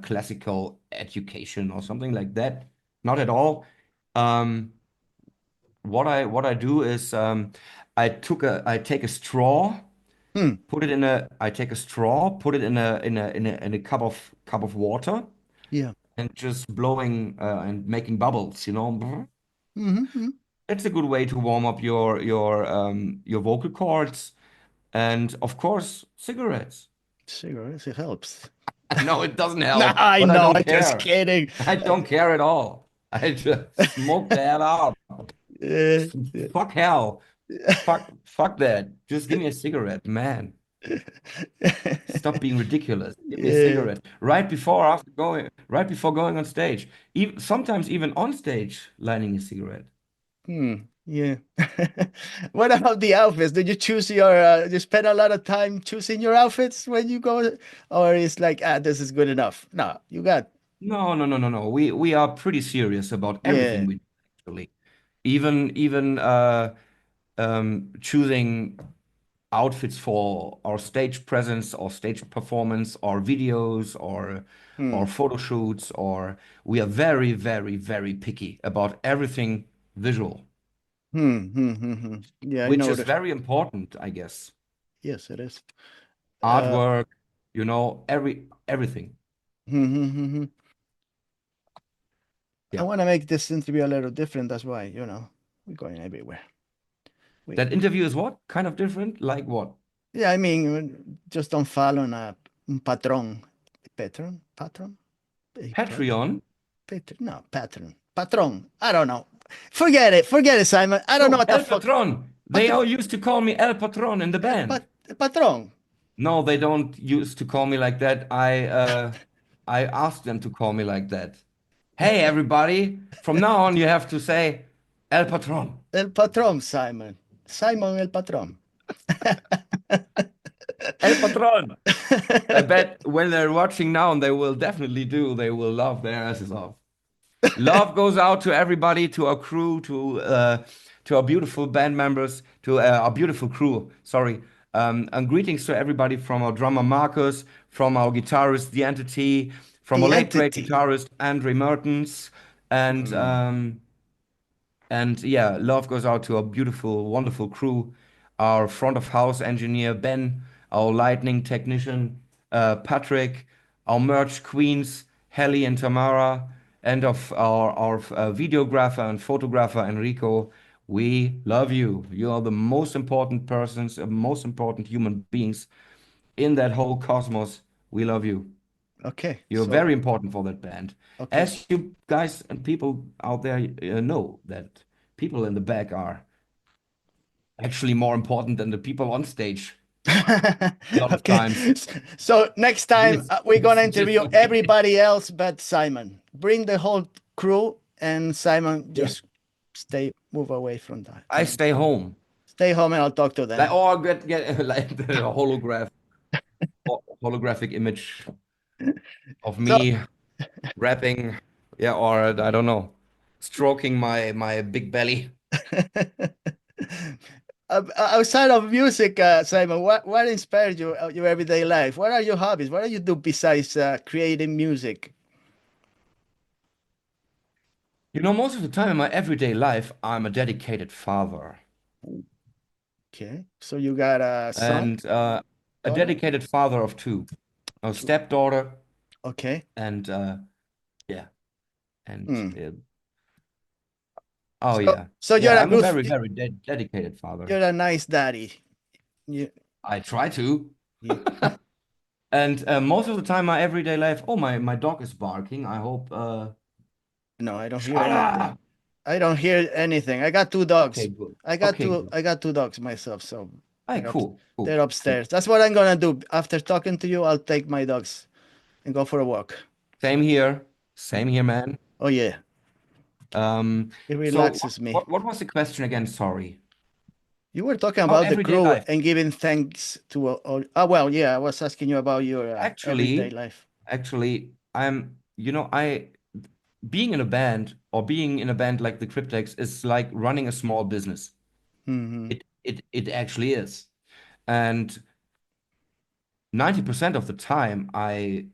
classical education or something like that. Not at all. Um, what I do is I take a straw, Hmm. I take a straw, put it in a cup of water, Yeah. and just blowing and making bubbles. Mm-hmm. It's a good way to warm up your vocal cords, and of course, cigarettes. Cigarettes, it helps. I know it doesn't No, help, I but I know. don't I'm just care. kidding. I don't care at all. I just smoke the hell out. Yeah. Yeah. Fuck hell. Fuck that. Just give me a cigarette, man. Stop being ridiculous. Give me a Yeah. cigarette right before going on stage. Even sometimes even on stage, lighting a cigarette. Hmm. Yeah. What about the outfits? Did you choose you spend a lot of time choosing your outfits when you go, or it's like, this is good enough? No, you got, No, no, no, no, no. We are pretty serious about everything yeah. we do, actually. Even choosing outfits for our stage presence or stage performance or videos or Hmm. photo shoots, or we are very, very, very picky about everything visual, Yeah, I which is noticed. very important, I guess. Yes, it is. Uh, Artwork, everything. hmm, hmm, hmm, hmm. I Yeah. want to make this interview a little different. That's why, we're going everywhere. We, That interview is what? Kind of different? Like what? yeah, I mean, just don't follow un patrón. Patron? Patreon? No, Patron. I don't know. Forget it, Simon. I don't know No, what the El fuck. Patron. They all Patron. used to call me El Patron in the band. Patron. No, they don't used to call me like that. I asked them to call me like that. Hey, everybody, from now on you have to say El Patron. El Patron, Simon. Simon el Patron. El Patron. I bet when they're watching now, and they will definitely do, they will laugh their asses off. Love goes out to everybody, to our crew, to our beautiful band members, to our beautiful crew. Sorry, and greetings to everybody from our drummer Marcus, from our guitarist The Entity, from our The late great entity. guitarist Andre Mertens, and Hmm. um, and yeah, love goes out to our beautiful, wonderful crew, our front of house engineer Ben, our lightning technician Patrick, our merch queens Helly and Tamara, and of our videographer and photographer Enrico. We love you. You are the most important persons, most important human beings in that whole cosmos. We love you. Okay, You're so, very important for that band, okay. as you guys and people out there know that people in the back are actually more important than the people on stage a lot of Okay. times. So next time we're It's gonna just interview the way. everybody else but Simon. Bring the whole crew and Simon Yeah. just move away from that I from them. stay home. Stay home and I'll talk to Like, them. or get like the holographic image of So me rapping, yeah, or I don't know, stroking my big belly. outside of music, Simon, what inspired you your everyday life? What are your hobbies? What do you do besides creating music? You know, most of the time in my everyday life, I'm a dedicated father Okay, so you got a son, and a daughter? dedicated father of two, a stepdaughter, Okay. and yeah, and Hmm. oh So yeah, so yeah, I'm a very dedicated father. you're a nice daddy. You, I try to. you And most of the time, my everyday life, oh, my dog is barking. I hope, no, I don't hear shut anything. up. I don't hear anything. I got two Okay, dogs. good. I got Okay, two good. I got two dogs myself, so Hey, they're up cool, they're cool, cool. upstairs. That's what I'm gonna do. After talking to you, I'll take my dogs and go for a walk. Same here. Mm. Same here, man. Oh yeah, Um, it so relaxes me. what was the question again? Sorry. You were talking Oh, about the everyday crew life. and giving thanks to all. Oh, well, yeah, I was asking you about your everyday Actually, life. actually, I being in a band or being in a band like the Cryptex is like running a small business. Hmm. It actually is. And 90% of the time I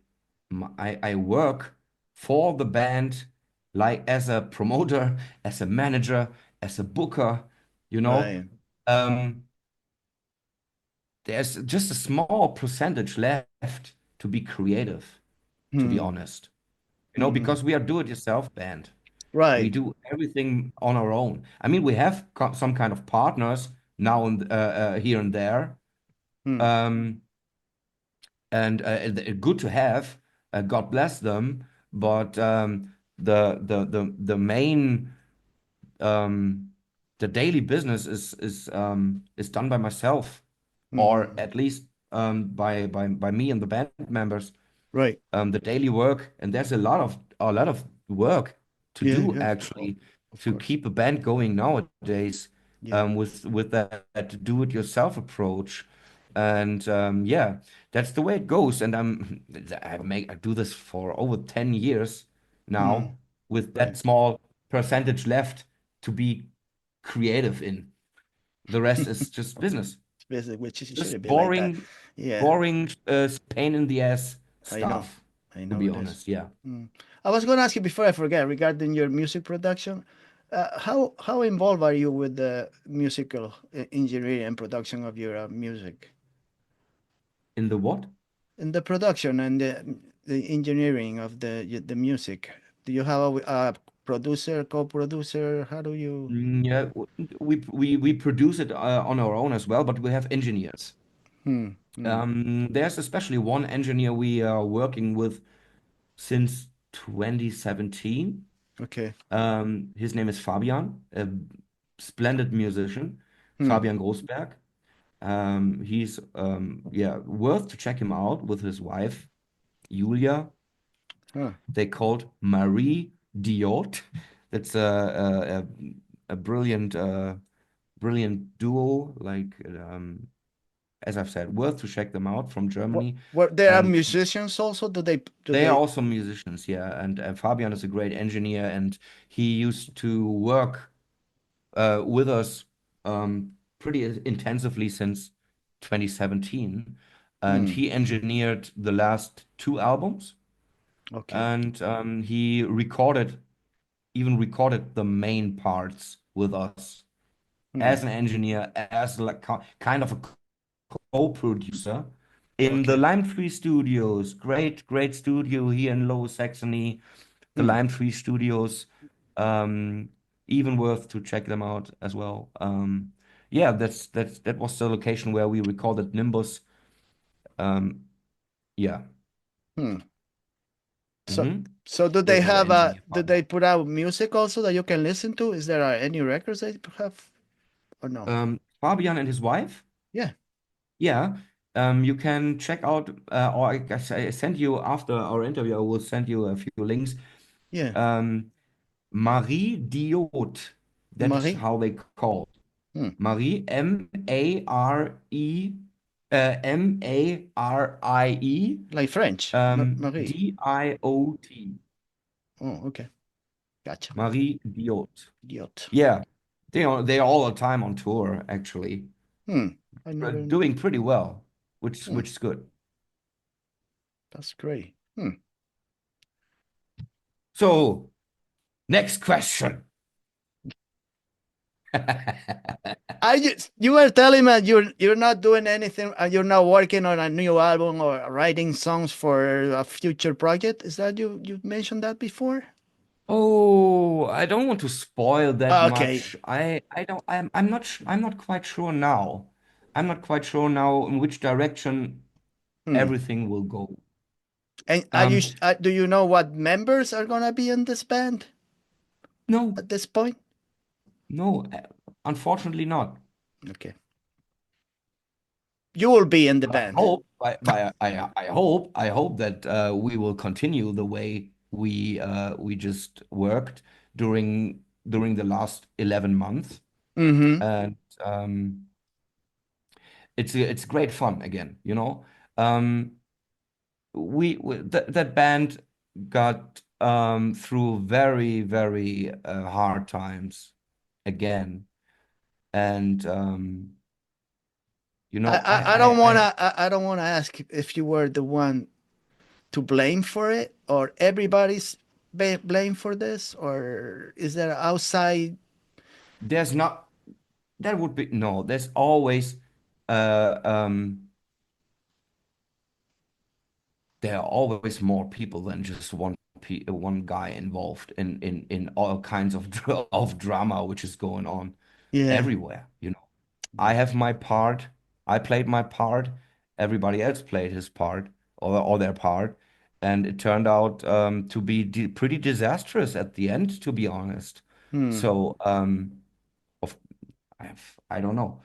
work for the band like as a promoter, as a manager, as a booker, you know. Right. Um, there's just a small percentage left to be creative, to be Hmm. honest. You know, Hmm. because we are do-it-yourself band. We Right. do everything on our own. I mean, we have some kind of partners now and here and there. Hmm. Um, and good to have. God bless them. But the main um, the daily business is done by myself, or Hmm. at least by me and the band members. Right. The daily work, and there's a lot of work to Yeah. do Yeah. actually Of to course. keep a band going nowadays, Yeah. with that do-it-yourself approach. And yeah, that's the way it goes. And I do this for over 10 years Hmm. now with that Right. small percentage left to be creative in. The rest is just business. It's basically, which is, it Just shouldn't be like that. boring, Yeah. boring, pain in the ass I know. stuff, I to know be it is. honest. Yeah. Mm. I was going to ask you before I forget regarding your music production. How involved are you with the musical engineering and production of your music? In the what? In the production and the engineering of the music, do you have a producer, co-producer? How do you? Yeah, we produce it on our own as well, but we have engineers. Hmm. Hmm. There's especially one engineer we are working with since 2017. Okay. His name is Fabian, a splendid musician, Hmm. Fabian Großberg. He's yeah, worth to check him out with his wife, Julia. Huh. They called Marie Diot. That's a brilliant duo. Like as I've said, worth to check them out from Germany. What there are And musicians also? Do they are they? also musicians, yeah. And Fabian is a great engineer, and he used to work with us pretty intensively since 2017. And Hmm. he engineered the last two albums, Okay. and he recorded the main parts with us Hmm. as an engineer, as like kind of a co-producer in the Okay. Lime Tree Studios. Great studio here in Lower Saxony. The Hmm. Lime Tree Studios, um, even worth to check them out as well. Yeah, that was the location where we recorded Nimbus. Um, yeah. Hmm. So Hmm. so do they With have engineer do partner. they put out music also that you can listen to? Is there any records they have or no? Fabian and his wife. Yeah, Yeah. You can check out, or I guess I send you after our interview, I will send you a few links. yeah. Um, Marie Diot, that's Marie. how they call it. Hmm. Marie, Marie, Like French. Marie. Diot. Oh, okay. Gotcha. Marie Diot. Idiot. Yeah, they're all the time on tour, actually. Hmm. I never. Doing pretty well, Hmm. which is good. That's great. Hmm. So, next question. You were telling me you're not doing anything. You're not working on a new album or writing songs for a future project. Is that you mentioned that before? Oh, I don't want to spoil that Okay. much. I don't I'm not quite sure now. I'm not quite sure now in which direction Hmm. everything will go. And Um, do you know what members are gonna be in this band no, at this point? no, unfortunately not. Okay. You will be in the But band. I hope that we will continue the way we just worked during the last 11 months, Mm-hmm. and it's great fun again, you know. Um, we that band got through very hard times again, and you know I don't wanna ask if you were the one to blame for it, or everybody's blame for this, or is there outside? there's not that would be no there's always uh um there are always more people than just one guy involved in all kinds of of drama which is going on Yeah. everywhere, you know. I Yeah. have my part. I played my part. Everybody else played his part or their part, and it turned out to be pretty disastrous at the end, to be honest. Hmm. So, of I don't know.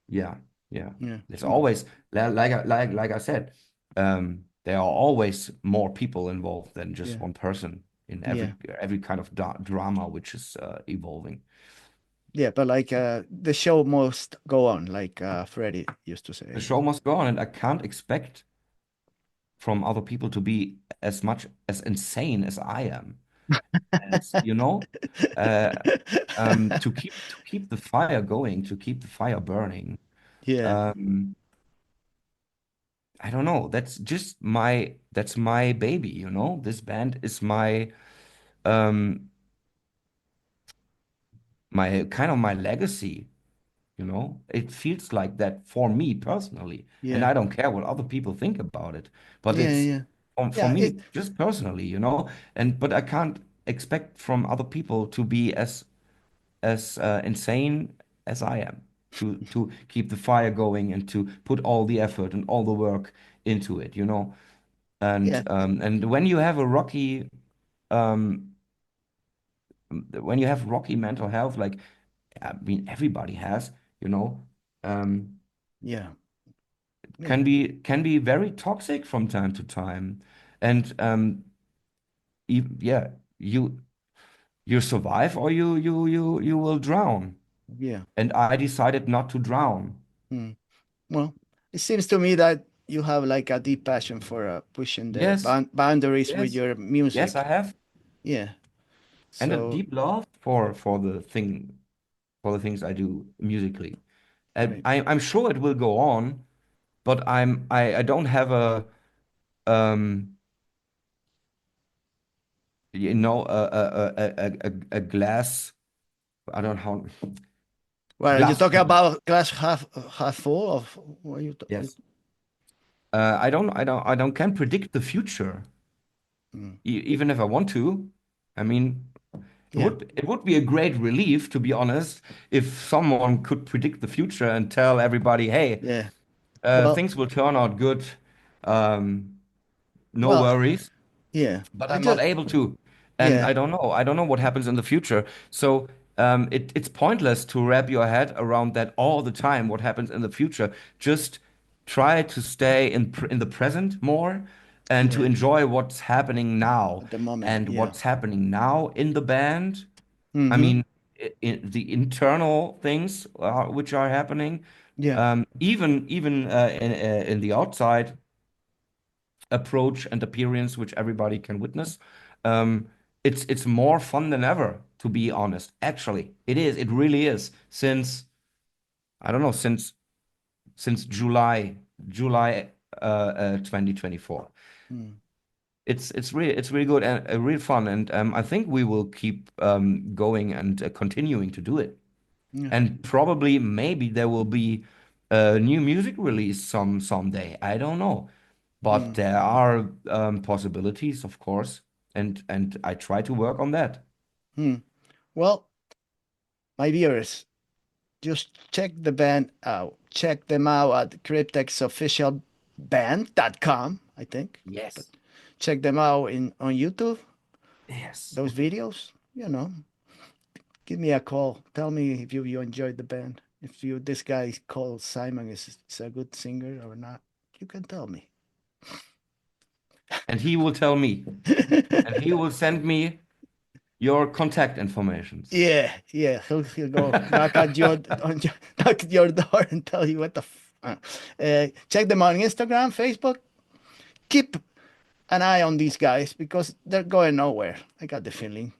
Yeah, yeah. Yeah. There's Hmm. always like I said, there are always more people involved than just Yeah. one person in Yeah. every kind of drama which is evolving. Yeah. But like the show must go on, like Freddie used to The say. show must go on, and I can't expect from other people to be as much as insane as I am. And you know, uh, to keep the fire going, to keep the fire burning. Yeah. Um, I don't know. That's my baby, you know. This band is um my kind of my legacy, you know. It feels like that for me personally, and Yeah. I don't care what other people think about it. But Yeah. it's Yeah. for Yeah. me just personally, you know. And but I can't expect from other people to be as insane as I am to keep the fire going and to put all the effort and all the work into it, you know. Yeah. And um when you have rocky mental health, like I mean everybody has, you know, um, Yeah. Yeah. can be very toxic from time to time, and yeah, you you survive or you will drown. Yeah. And I decided not to drown. Hmm. Well, it seems to me that you have like a deep passion for pushing the Yes, boundaries with yes, your yes, I music. have, Yeah. and a So deep love for the things I do musically. And great. I'm sure it will go on, but I don't have um you know a glass. I don't know how Well, you glass talking full. about glass half full of what Yes. I don't can predict the future, mm, even if I want to. I mean, yeah. it would be a great relief, to be honest, if someone could predict the future and tell everybody, hey, Yeah. Well, things will turn out good. Um, no Well, worries. yeah. But I I'm not just able to. And yeah. I don't know. I don't know what happens in the future. So it's pointless to wrap your head around that all the time, what happens in the future. Just try to stay in the present more and to Yeah. enjoy what's happening now. At the moment. And Yeah. what's happening now in the band, I Mm-hmm. mean, the internal things which are happening, Yeah. even in the outside approach and appearance which everybody can witness. Um, it's more fun than ever, to be honest. Actually, it is. It really is. Since I don't know, since July 2024. Mm. It's really good and really fun. And I think we will keep going and continuing to do it. Yeah. And probably maybe there will be a new music release someday. I don't know. But Mm. there are possibilities, of course, and I try to work on that. Mm. Well, my viewers, just check the band out. Check them out at cryptexofficialband.com, I think. But Yes. check them out in on YouTube, Yes. those videos. Give me a call. Tell me if you enjoyed the band. If you this guy called Simon is a good singer or not. You can tell me. And he will tell me, and he will send me your contact informations. Yeah, yeah. He'll go knock at your knock at your door and tell you what the. Check them on Instagram, Facebook. Keep an eye on these guys because they're going nowhere. I got the feeling.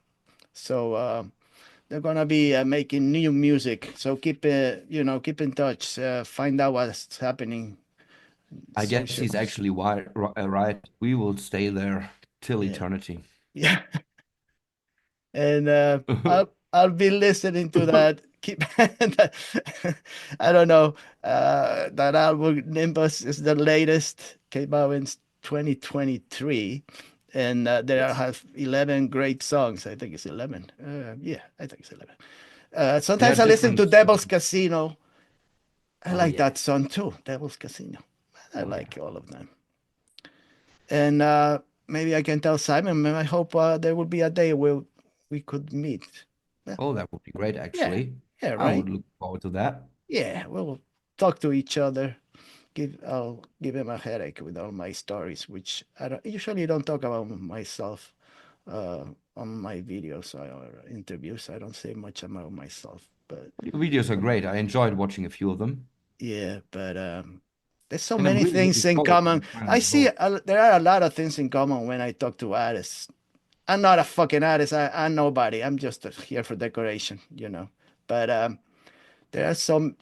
So they're gonna be making new music. So keep in touch. Find out what's happening. I guess he's Socials. actually right. We will stay there till Yeah, eternity. yeah. And I'll be listening to that. Keep I don't know. That album Nimbus is the latest. Came out in 2023, and there Yes. have 11 great songs. I think it's 11. Yeah, I think it's 11. There are Sometimes I listen to different. Devil's Casino. I Oh like yeah. that song too, Devil's Casino. I Oh yeah. like all of them. And maybe I can tell Simon, I hope there will be a day where we could meet. Yeah, Oh, that would be great, yeah, actually. yeah, I right? would look forward to that. Yeah, we'll talk to each other. I'll give him a headache with all my stories, which I usually don't talk about myself uh, on my videos or interviews. I don't say much about myself, but Your videos are great. I enjoyed watching a few of them, yeah, but there's so and I'm many really looking things in forward common. to I trying see both. there are a lot of things in common when I talk to artists. I'm not a fucking artist. I'm nobody. I'm just here for decoration. But there are some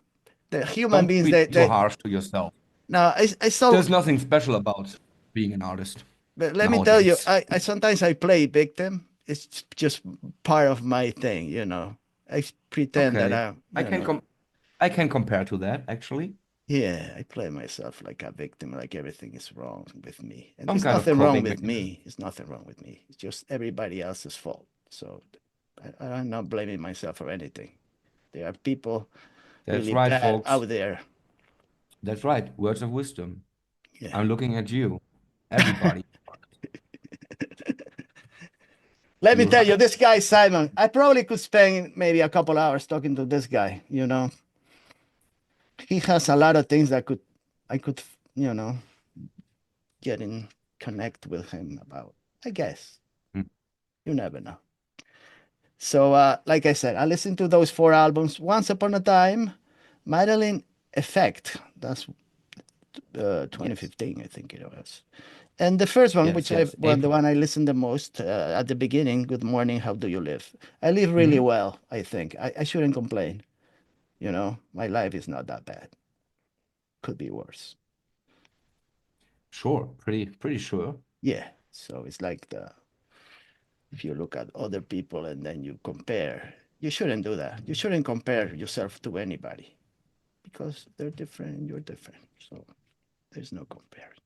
the human Don't beings be too that harsh to yourself. no, I saw. There's nothing special about being an artist But let me tell you, nowadays. I sometimes I play victim. It's just part of my thing. I pretend that Okay, I'm, I you can know, com I can compare to that actually. yeah, I play myself like a victim, like everything is wrong with me. And Some there's kind of nothing wrong coping with mechanism. me. It's nothing wrong with me. It's just everybody else's fault. So I'm not blaming myself for anything. There are people That's really right, bad folks. out there. That's right. Words of wisdom. Yeah. I'm looking at you. Everybody. Let me You're tell you, right. this guy, Simon, I probably could spend maybe a couple hours talking to this guy. He has a lot of things that I could, you know, get in connect with him about. I guess. Mm. You never know. So, like I said, I listened to those four albums. Once Upon a Time, Madeline Effect. That's Yes. 2015, I think it was. And the first one, Yes, which I yes. well, the April. one I listened the most at the beginning, Good Morning, How Do You Live? I live really Hmm. well, I think. I shouldn't complain. My life is not that bad. Could be worse. Sure. Pretty sure. Yeah. So it's like if you look at other people and then you compare, you shouldn't do that. You shouldn't compare yourself to anybody because they're different and you're different. So there's no comparison.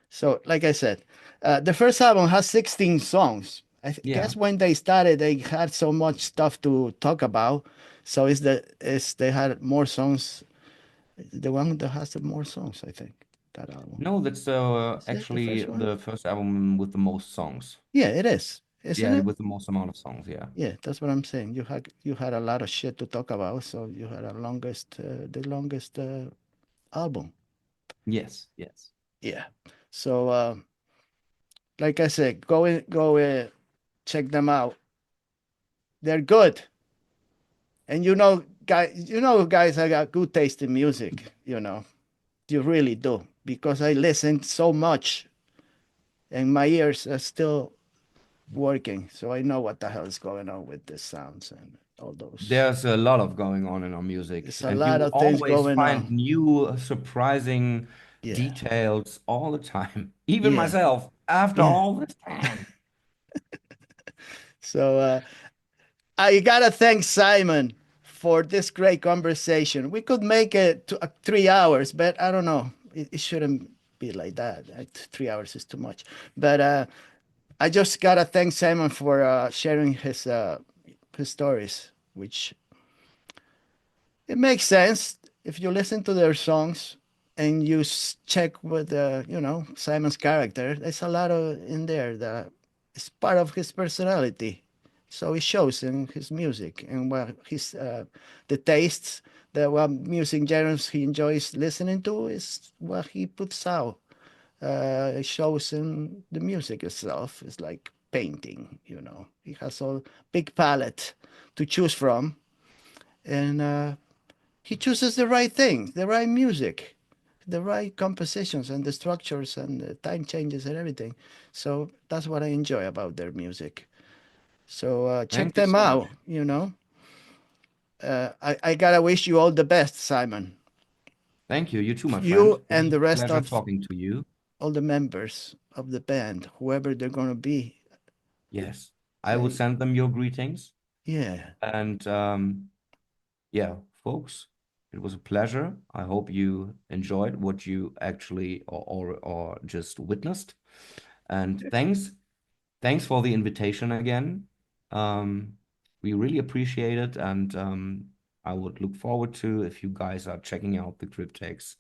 So, like I said, the first album has 16 songs. Yeah. Guess when they started, they had so much stuff to talk about. So they had more songs. The one that has the more songs, I think. that album. No, that's Is it the actually first one? the first album with the most songs. Yeah, it is, isn't Yeah, it? with the most amount of songs. Yeah. Yeah, that's what I'm saying. You had a lot of shit to talk about, so you had the longest album. Yes. Yes. Yeah. So like I said, go check them out. They're good. And guys, I got good taste in music, You really do. Because I listen so much and my ears are still working. So I know what the hell is going on with the sounds and all those. There's a lot of going on in our music, There's a and lot you of things always going find on. new surprising Yeah. details all the time. Even Yeah. myself, after Yeah. all this time. So I gotta thank Simon for this great conversation. We could make it to 3 hours, but I don't know. It shouldn't be like that. 3 hours is too much. But I just gotta thank Simon for sharing his stories, which it makes sense if you listen to their songs and you check with Simon's character. There's a lot of in there that is part of his personality, so it shows in his music and what his the tastes, the what music genres he enjoys listening to is what he puts out. It shows in the music itself. It's like painting, He has a big palette to choose from, and he chooses the right thing, the right music, the right compositions and the structures and the time changes and everything. So that's what I enjoy about their music. So check Thank you them so much. out. I gotta wish you all the best, Simon. Thank you. You too, my friend. You It and was the a rest pleasure of talking to you. all the members of the band, whoever they're gonna be. Yes, I will Say, send them your greetings. yeah, And yeah, folks, it was a pleasure. I hope you enjoyed what you actually or just witnessed. And thanks for the invitation again. Um, we really appreciate it, and I would look forward to if you guys are checking out the Cryptex,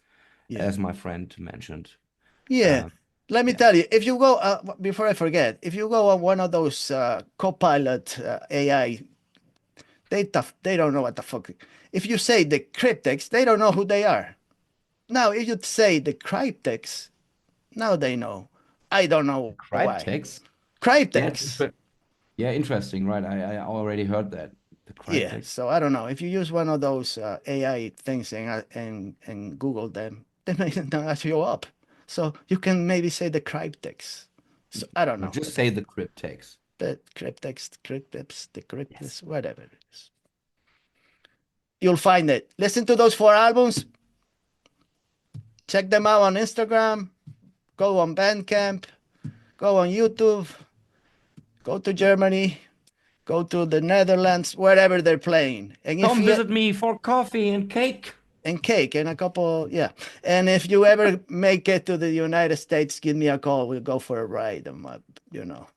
yeah, as my friend mentioned. yeah. Um, Let me yeah, tell you, if you go before I forget, if you go on one of those Copilot AI, they don't know what the fuck. If you say the Cryptex, they don't know who they are. Now, if you say the Cryptex, now they know. I don't know why. Cryptex. Yeah, Cryptex. yeah, interesting, right? I already heard that the Yeah, Cryptex. so I don't know. If you use one of those AI things and Google them, they may not show up. So you can maybe say the Cryptex. So I don't Or know just what the say the Cryptex. Cryptex, the Yes. Cryptex, whatever it is. You'll find it. Listen to those 4 albums. Check them out on Instagram. Go on Bandcamp. Go on YouTube. Go to Germany. Go to the Netherlands, wherever they're playing. And if Come you visit me for coffee and cake. and cake and a couple, yeah. And if you ever make it to the United States, give me a call. We'll go for a ride. And you know,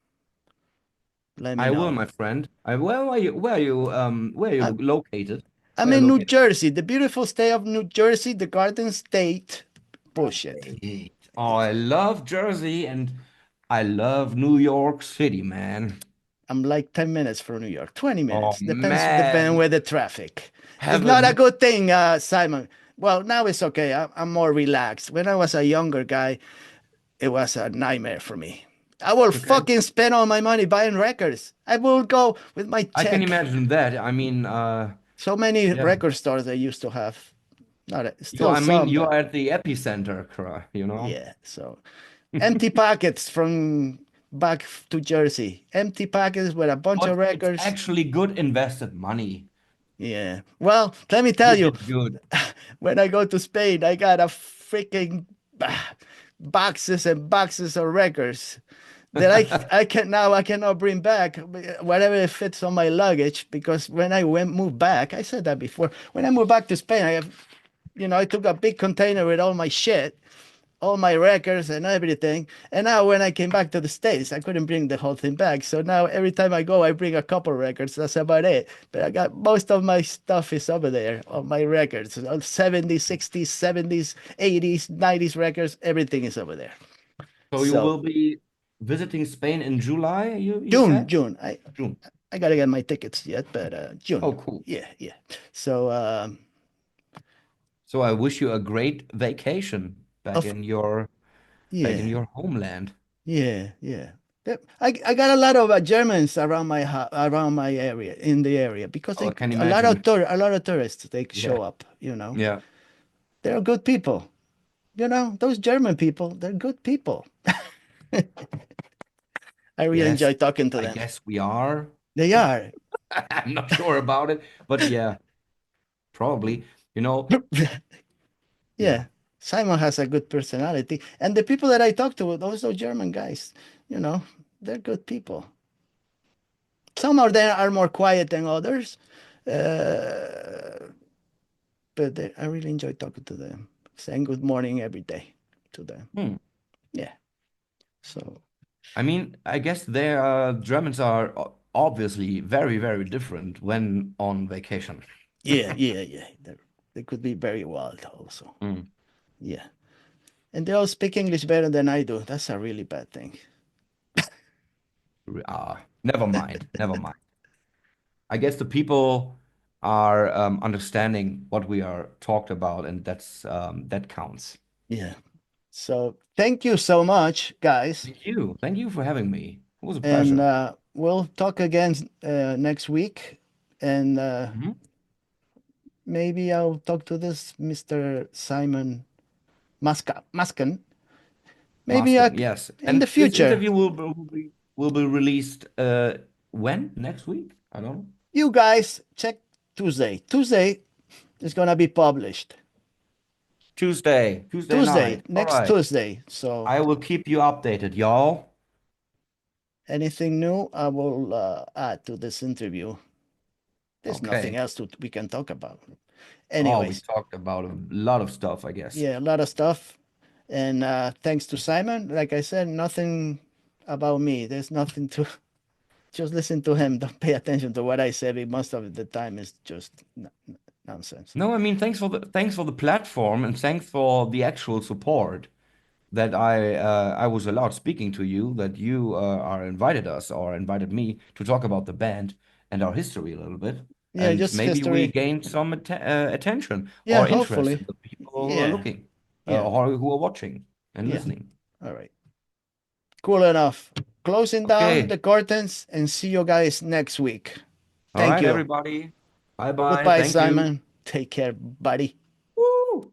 let me I will, know. my friend. Where are you I, located? I'm Where are you in New located? Jersey, the beautiful state of New Jersey, the Garden State. Bullshit. Great. Oh, I love Jersey and I love New York City, man. I'm like 10 minutes from New York, 20 Oh minutes. Depend man, with the traffic. It's not a heaven. good thing, Simon. Well, now it's okay. I'm more relaxed. When I was a younger guy, it was a nightmare for me. I will Okay. fucking spend all my money buying records. I will go with my I can check. imagine that. I mean, So many yeah. record stores I used to have. Not You, still I mean, some, you but are at the epicenter, you know? yeah. So empty pockets from back to Jersey. Empty pockets with a bunch of But it's records. actually good invested money. Yeah. Well, let me tell You you, did good. when I go to Spain, I got a freaking boxes and boxes of records that I cannot bring back whatever it fits on my luggage because when I moved back, I said that before. When I moved back to Spain, I took a big container with all my shit all my records and everything. And now when I came back to the States, I couldn't bring the whole thing back. So now every time I go, I bring a couple records. That's about it. But I got most of my stuff is over there, all my records, all 70s, 60s, 70s, 80s, 90s records. Everything is over there. So you So will be visiting Spain in July, you June, said? June. June. I gotta get my tickets yet, but Oh, June. cool. Yeah, yeah. So So I wish you a great vacation of back in yeah. your homeland. Yeah, yeah. I got a lot of Germans around around my area in the area because Oh, I can a lot of imagine. tourists they Yeah. show up, you know. Yeah. They're good people. You know, those German people, they're good people. I really Yes. enjoy talking to I them. guess we are. They are. I'm not sure about it, but yeah, probably. You know, yeah. Yeah. Simon has a good personality. And the people that I talk to, those are German guys, you know, they're good people. Some of them are more quiet than others. Uh, but I really enjoy talking to them, saying good morning every day to them. Hmm. Yeah. So I mean, I guess Germans are obviously very, very different when on vacation. yeah, yeah, yeah. They could be very wild also. Mm. Yeah. And they all speak English better than I do. That's a really bad thing. Never mind. Never mind. I guess the people are understanding what we are talked about, and that counts. Yeah. So thank you so much, guys. Thank you. Thank you for having me. It was a And pleasure. we'll talk again next week. And Mhm. maybe I'll talk to this Mr. Simon Muskin. Maybe Moskon, yes. in the And this future. interview will be released when? Next week? I don't know. You guys check Tuesday. Tuesday is gonna be published. Tuesday Tuesday, night. All next right. Tuesday. So I will keep you updated, y'all. anything new, I will add to this interview. There's nothing Okay. else we can talk about. Oh, we Anyways, talked about a lot of stuff, I guess. yeah, a lot of stuff. And thanks to Simon, like I said, nothing about me. There's nothing to just listen to him. Don't pay attention to what I say. Most of the time is just nonsense. No, I mean, thanks for the platform and thanks for the actual support that I was allowed speaking to you, that you are invited us or invited me to talk about the band and our history a little bit. Yeah, And just maybe we history. gained some attention Yeah, or interest hopefully. in the people who are Yeah, looking yeah, or who are watching and yeah. listening. All right. Cool enough. Closing down Okay. the curtains and see you guys next week. All Thank right, you. everybody. Bye bye. Goodbye, Thank you. Simon. Take care, buddy. Woo!